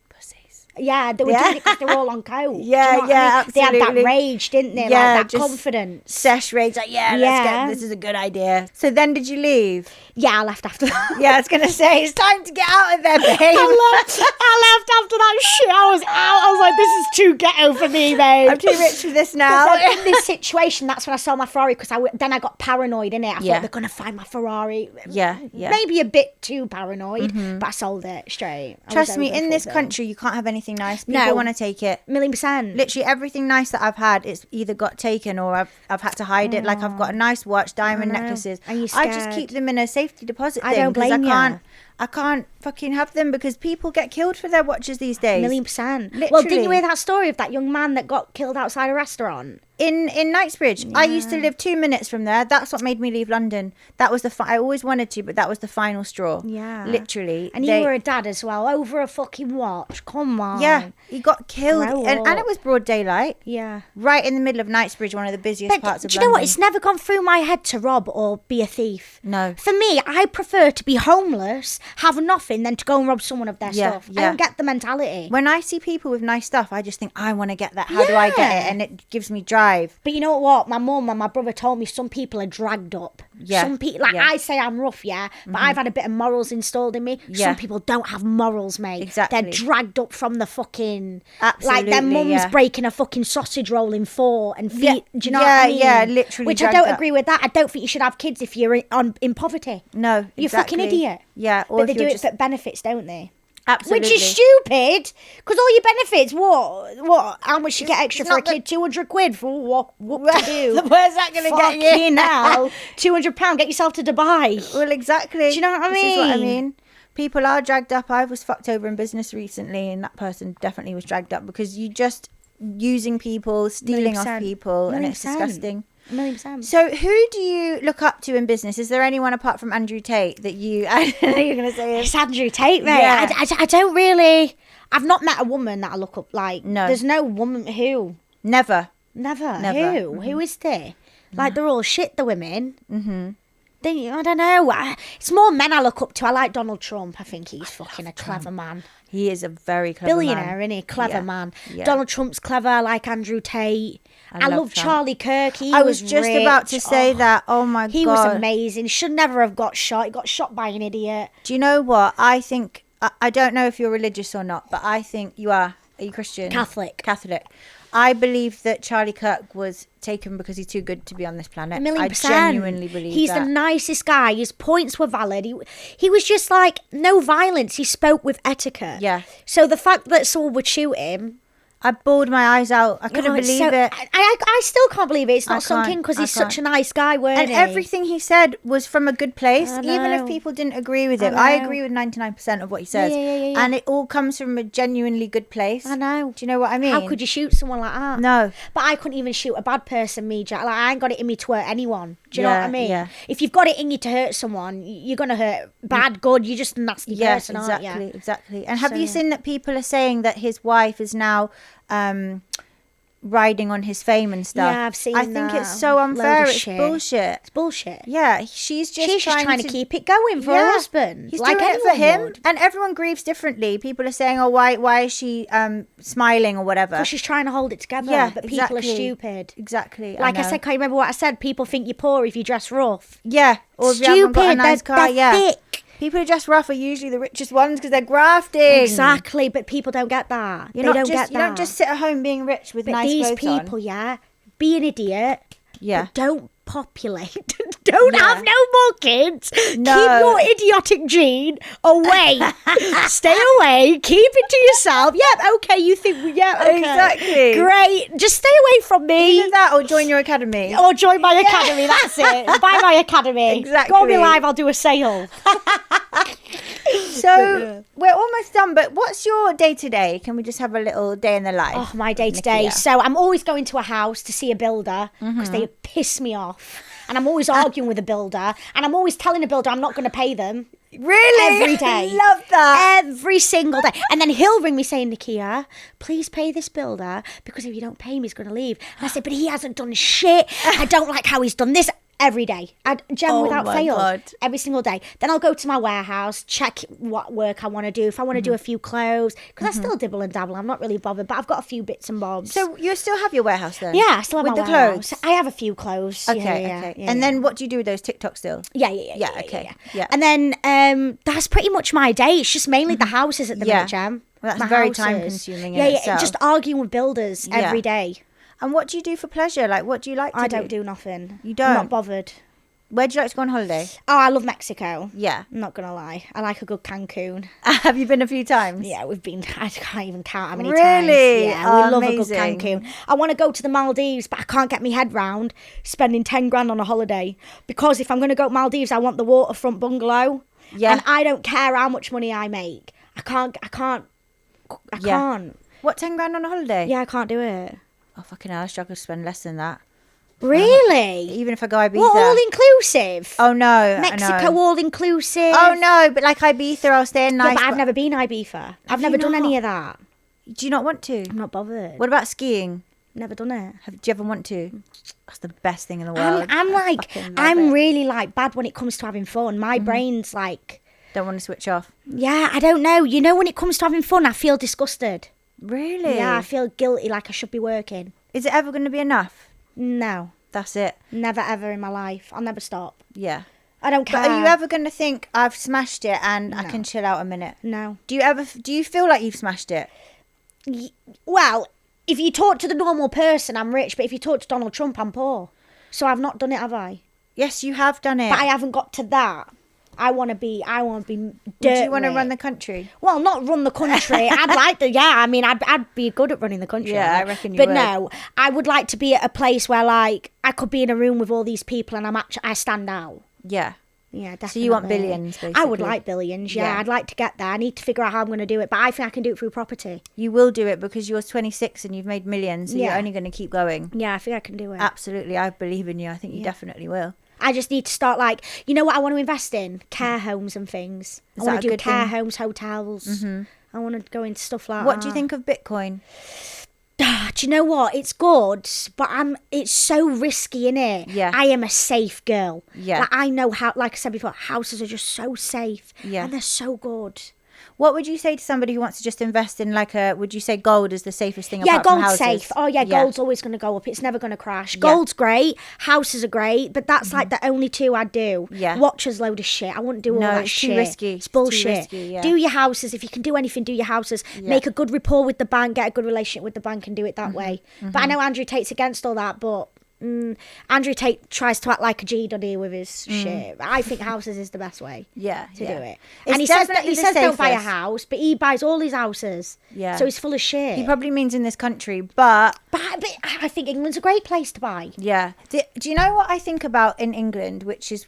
Pussies. Yeah, they were doing it because they were all on coke. Yeah, Do you know what yeah, I mean? They had absolutely. that rage, didn't they? Yeah, Like that just confidence. Sesh rage, like, Yeah. this is a good idea. So then did you leave? Yeah, I left after that. Yeah, I was going to say, it's time to get out of there, babe. I left after that shit. I was out. I was like, this is too ghetto for me, babe. I'm too rich for this now. But then in this situation, that's when I sold my Ferrari because then I got paranoid, innit? I Yeah. thought they're going to find my Ferrari. Yeah, yeah. Maybe a bit too paranoid, but I sold it straight. I was Trust me, over in this fulfilled. country, you can't have anything nice. People No. want to take it. 1,000,000%. Literally everything nice that I've had, it's either got taken or I've had to hide it. Like I've got a nice watch, diamond I know. necklaces. And you're I just scared. keep them in a safety deposit I thing don't because blame ya. I can't fucking have them because people get killed for their watches these days. 1,000,000%. Well, Literally. didn't you hear that story of that young man that got killed outside a restaurant? In Knightsbridge, I used to live 2 minutes from there. That's what made me leave London. That was I always wanted to, but that was the final straw. Yeah. Literally. And you were a dad as well, over a fucking watch. Come on. Yeah, he got killed, Grow and up. it was broad daylight. Yeah. Right in the middle of Knightsbridge, one of the busiest But parts of do you London. know what? It's never gone through my head to rob or be a thief. No. For me, I prefer to be homeless, have nothing, than to go and rob someone of their Yeah, stuff. I yeah. don't get the mentality. When I see people with nice stuff, I just think, I want to get that. How do I get Yeah. it? And it gives me drive. But you know what? My mum and my brother told me some people are dragged up. Yeah, Some people, like yeah. I say I'm rough, yeah, but I've had a bit of morals installed in me. Yeah. Some people don't have morals, mate. Exactly. They're dragged up from the fucking... Absolutely, Like their mum's yeah. breaking a fucking sausage roll in 4 and feet. Yeah, Do you know yeah, what I mean? yeah, literally Which I dragged don't up. agree with that. I don't think you should have kids if you're in poverty. No, You're a exactly. fucking idiot. Yeah, or But if they do you're it just- for benefits, don't they? Absolutely. Which is stupid, because all your benefits, what? How much you get extra it's for a not the- kid? 200 quid for what to do? Where's that going to get you? Fucking hell. £200, get yourself to Dubai. Well, exactly. Do you know what I This is what I mean? mean. People are dragged up. I was fucked over in business recently, and that person definitely was dragged up because you just using people, stealing off 100%. people, and it's 100%. disgusting. 1,000,000%. So, who do you look up to in business? Is there anyone apart from Andrew Tate that you? I don't know you're going to say. It's Andrew Tate, mate. Yeah. I don't really... I've not met a woman that I look up like. No. There's no woman who. Never. Never. Never. Who? Who is there? Like, they're all shit, the women. Mm-hmm. I don't know. It's more men I look up to. I like Donald Trump. I think he's fucking a clever man. He is a very clever Billionaire, man. isn't he? Clever Yeah. man. Yeah. Donald Trump's clever. I like Andrew Tate. I love love Trump. Charlie Kirk. I was just about to say that. Oh my god. He was amazing. Should never have got shot. He got shot by an idiot. Do you know what? I think I don't know if you're religious or not, but I think you are. Are you Christian? Catholic. Catholic. I believe that Charlie Kirk was taken because he's too good to be on this planet. 1,000,000%. I genuinely believe he's that. the nicest guy. His points were valid. He was just like no violence. He spoke with etiquette. Yeah. So the fact that someone would shoot him, I bawled my eyes out. I couldn't it's believe so- it. I still can't believe it. It's I not sunk can't. in because I he's such a can't. nice guy, weren't And he? everything he said was from a good place, I even if know. people didn't agree with it. I I know. agree with 99% of what he says. Yeah. And it all comes from a genuinely good place. I know. Do you know what I mean? How could you shoot someone like that? No. But I couldn't even shoot a bad person, me, Jack. Like, I ain't got it in me to hurt anyone. Do you know Yeah, what I mean? yeah. If you've got it in you to hurt someone, you're going to hurt bad, good. You're just a nasty Yes, person, exactly, aren't you? exactly. And have you So- seen that people are saying that his wife is now riding on his fame and stuff? Yeah, I've seen I think that. it's so Load unfair. of It's shit. bullshit. It's bullshit. Yeah, she's just trying to keep it going for her Yeah. husband. He's like doing it for anyone him, would. and everyone grieves differently. People are saying, "Oh, why is she smiling or whatever?" Because she's trying to hold it together. Yeah, but people are exactly. stupid. Exactly. Like I know. said, can you remember what I said? People think you're poor if you dress rough. Yeah, or if you haven't got a Stupid. nice They're car. Yeah, thick. people who dress rough are usually the richest ones because they're grafting. Exactly, but people don't get that. You're they not don't just, get that. You don't just sit at home being rich with But nice these clothes people, on. yeah, be an idiot. Yeah. But don't depopulate. Don't have no more kids. No. Keep your idiotic gene away. Stay away. Keep it to yourself. Yep, okay, you think, yeah, okay. Exactly. Great. Just stay away from me. Either that or join your academy. Or join my academy, that's it. Buy my academy. Exactly. Go on me live, I'll do a sale. So we're almost done, but what's your day-to-day? Can we just have a little day in the life? Oh, my day-to-day. Nikia? So I'm always going to a house to see a builder because they piss me off. And I'm always arguing with a builder. And I'm always telling a builder I'm not going to pay them. Really? Every day. Love that. Every single day. And then he'll ring me saying, Nikia, please pay this builder because if you don't pay him, he's going to leave. And I said, but he hasn't done shit. I don't like how he's done this. Every day. Without fail. God. Every single day. Then I'll go to my warehouse, check what work I want to do. If I want to do a few clothes, because I still dibble and dabble. I'm not really bothered, but I've got a few bits and bobs. So you still have your warehouse then? Yeah, I still have With my the warehouse. clothes? I have a few clothes. Okay. And then what do you do with those TikToks still? Yeah. Yeah. And then that's pretty much my day. It's just mainly the houses at the minute, Jem. Well, that's My very houses. time-consuming in itself. Just arguing with builders every day. And what do you do for pleasure? Like, what do you like to do? I don't do nothing. You don't? I'm not bothered. Where do you like to go on holiday? Oh, I love Mexico. Yeah. I'm not going to lie. I like a good Cancun. Have you been a few times? Yeah, we've been, I can't even count how many Really? times. Yeah, we love Amazing. a good Cancun. I want to go to the Maldives, but I can't get my head round spending 10 grand on a holiday. Because if I'm going to go to Maldives, I want the waterfront bungalow. Yeah. And I don't care how much money I make. I can't. What, 10 grand on a holiday? Yeah, I can't do it. Oh, fucking hell, I struggle to spend less than that. Really? Even if I go Ibiza. What, all inclusive? Oh, no. Mexico all inclusive? Oh, no, but like Ibiza, I'll stay in nice... Yeah, but I've never been Ibiza. I've never done any of that. Do you not want to? I'm not bothered. What about skiing? Never done it. Do you ever want to? That's the best thing in the world. I'm really like bad when it comes to having fun. My brain's like... Don't want to switch off. Yeah, I don't know. You know, when it comes to having fun, I feel disgusted. Really? Yeah, I feel guilty, like I should be working. Is it ever going to be enough? No. That's it. Never ever in my life. I'll never stop. Yeah. I don't care. But are you ever going to think, I've smashed it and I can chill out a minute? No. Do you feel like you've smashed it? Well, if you talk to the normal person, I'm rich. But if you talk to Donald Trump, I'm poor. So I've not done it, have I? Yes, you have done it. But I haven't got to that. I want to be dirt Do you want to rich. run the country? Well, not run the country. I'd like to, I mean, I'd be good at running the country. Yeah, I reckon you would. would. But no, I would like to be at a place where, like, I could be in a room with all these people and I stand out. Yeah. Yeah, definitely. So you want billions, basically? I would like billions, yeah. I'd like to get there. I need to figure out how I'm going to do it, but I think I can do it through property. You will do it because you're 26 and you've made millions, so Yeah. you're only going to keep going. Yeah, I think I can do it. Absolutely, I believe in you. I think you definitely will. I just need to start, like, you know what I want to invest in? Care homes and things. Is I that want a to do good care thing? homes, hotels. Mm-hmm. I want to go into stuff like that. What do you think of Bitcoin? Do you know what? It's good, but it's so risky, innit? Yeah. I am a safe girl. Yeah. Like, I know how, like I said before, houses are just so safe. Yeah. And they're so good. What would you say to somebody who wants to just invest in would you say gold is the safest thing Yeah, apart from gold's houses? safe. Oh, yeah, gold's always going to go up. It's never going to crash. Gold's great. Houses are great. But that's like the only two I'd do. Yeah. Watches load of shit. I wouldn't do all that it's shit. too risky. It's bullshit. Too risky, yeah. Do your houses. If you can do anything, do your houses. Yeah. Make a good rapport with the bank. Get a good relationship with the bank and do it that way. But I know Andrew Tate's against all that, but... Andrew Tate tries to act like a G, doesn't he, with his shit. I think houses is the best way to do it. It's And he says definitely the don't buy a safest. house, but he buys all his houses. Yeah. So he's full of shit. He probably means in this country, but But I think England's a great place to buy. yeah. Do you know what I think about in England, which is,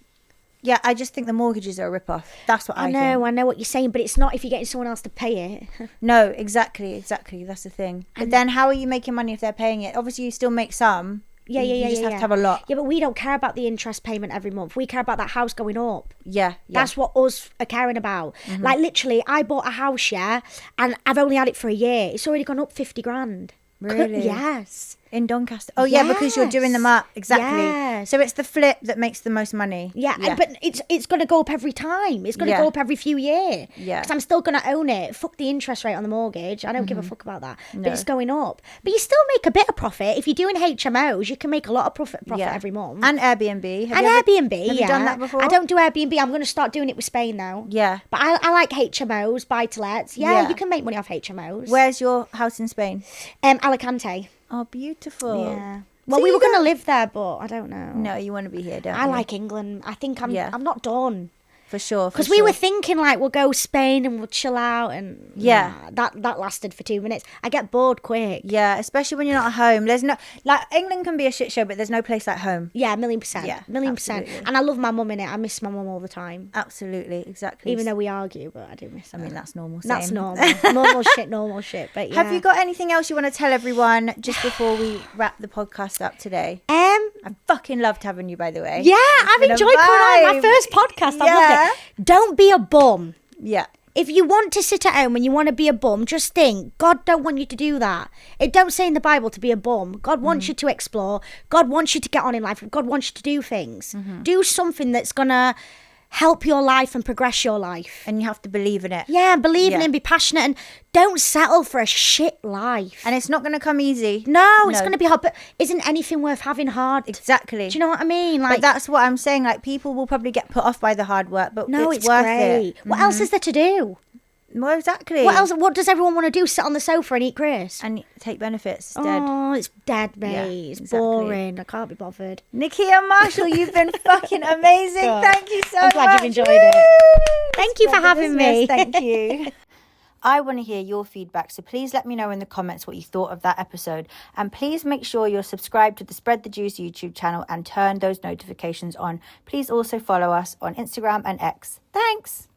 I just think the mortgages are a rip-off. That's what I think. I know what you're saying, but it's not if you're getting someone else to pay it. No, exactly. That's the thing. But then how are you making money if they're paying it? Obviously, you still make some. You just have to have a lot. Yeah, but we don't care about the interest payment every month. We care about that house going up. Yeah. That's what us are caring about. Like, literally, I bought a house, and I've only had it for a year. It's already gone up 50 grand. Really? Yes. In Doncaster. Oh, yeah, because you're doing them up. Exactly. Yes. So it's the flip that makes the most money. Yeah, but it's going to go up every time. It's going to go up every few years. Yeah. Because I'm still going to own it. Fuck the interest rate on the mortgage. I don't give a fuck about that. No. But it's going up. But you still make a bit of profit. If you're doing HMOs, you can make a lot of profit every month. And Airbnb. Airbnb, Have you done that before? I don't do Airbnb. I'm going to start doing it with Spain now. Yeah. But I like HMOs, buy-to-lets. Yeah, you can make money off HMOs. Where's your house in Spain? Alicante. Oh, beautiful. Yeah. Well, So we you were going to don't- live there, but I don't know. No, you want to be here, don't I you? like England. I think I'm Yeah. not done. For sure. Because we were thinking like we'll go Spain and we'll chill out and Yeah. that lasted for 2 minutes. I get bored quick. Yeah, especially when you're not at home. There's no, like, England can be a shit show, but there's no place like home. Yeah, 1,000,000%. Yeah, 1,000,000%. absolutely. And I love my mum in it. I miss my mum all the time. Absolutely, exactly. Even though we argue, but I do miss her. I mean, that's normal. That's same. normal. normal shit. But yeah. Have you got anything else you want to tell everyone just before we wrap the podcast up today? I fucking loved having you, by the way. Yeah, It's I've been a enjoyed coming on my vibe. first podcast. I Yeah. loved it. Don't be a bum. Yeah. If you want to sit at home and you want to be a bum, just think, God don't want you to do that. It don't say in the Bible to be a bum. God wants you to explore. God wants you to get on in life. God wants you to do things. Do something that's going to help your life and progress your life. And you have to believe in it. Yeah, believe in Yeah. it and be passionate and don't settle for a shit life. And it's not going to come easy. No, it's going to be hard, but isn't anything worth having hard? Exactly. Do you know what I mean? Like, But that's what I'm saying. Like, people will probably get put off by the hard work, but no, it's it's worth great. it. What else is there to do? Well, exactly. What else? What does everyone want to do? Sit on the sofa and eat crisps? And take benefits instead. Oh, it's dead, mate. Yeah, it's exactly. boring. I can't be bothered. Nikia Marshall, you've been fucking amazing. God. Thank you so I'm much. glad you've enjoyed it. Woo! Thank you for Spread the having me. business. Thank you. I want to hear your feedback, so please let me know in the comments what you thought of that episode. And please make sure you're subscribed to the Spread the Juice YouTube channel and turn those notifications on. Please also follow us on Instagram and X. Thanks.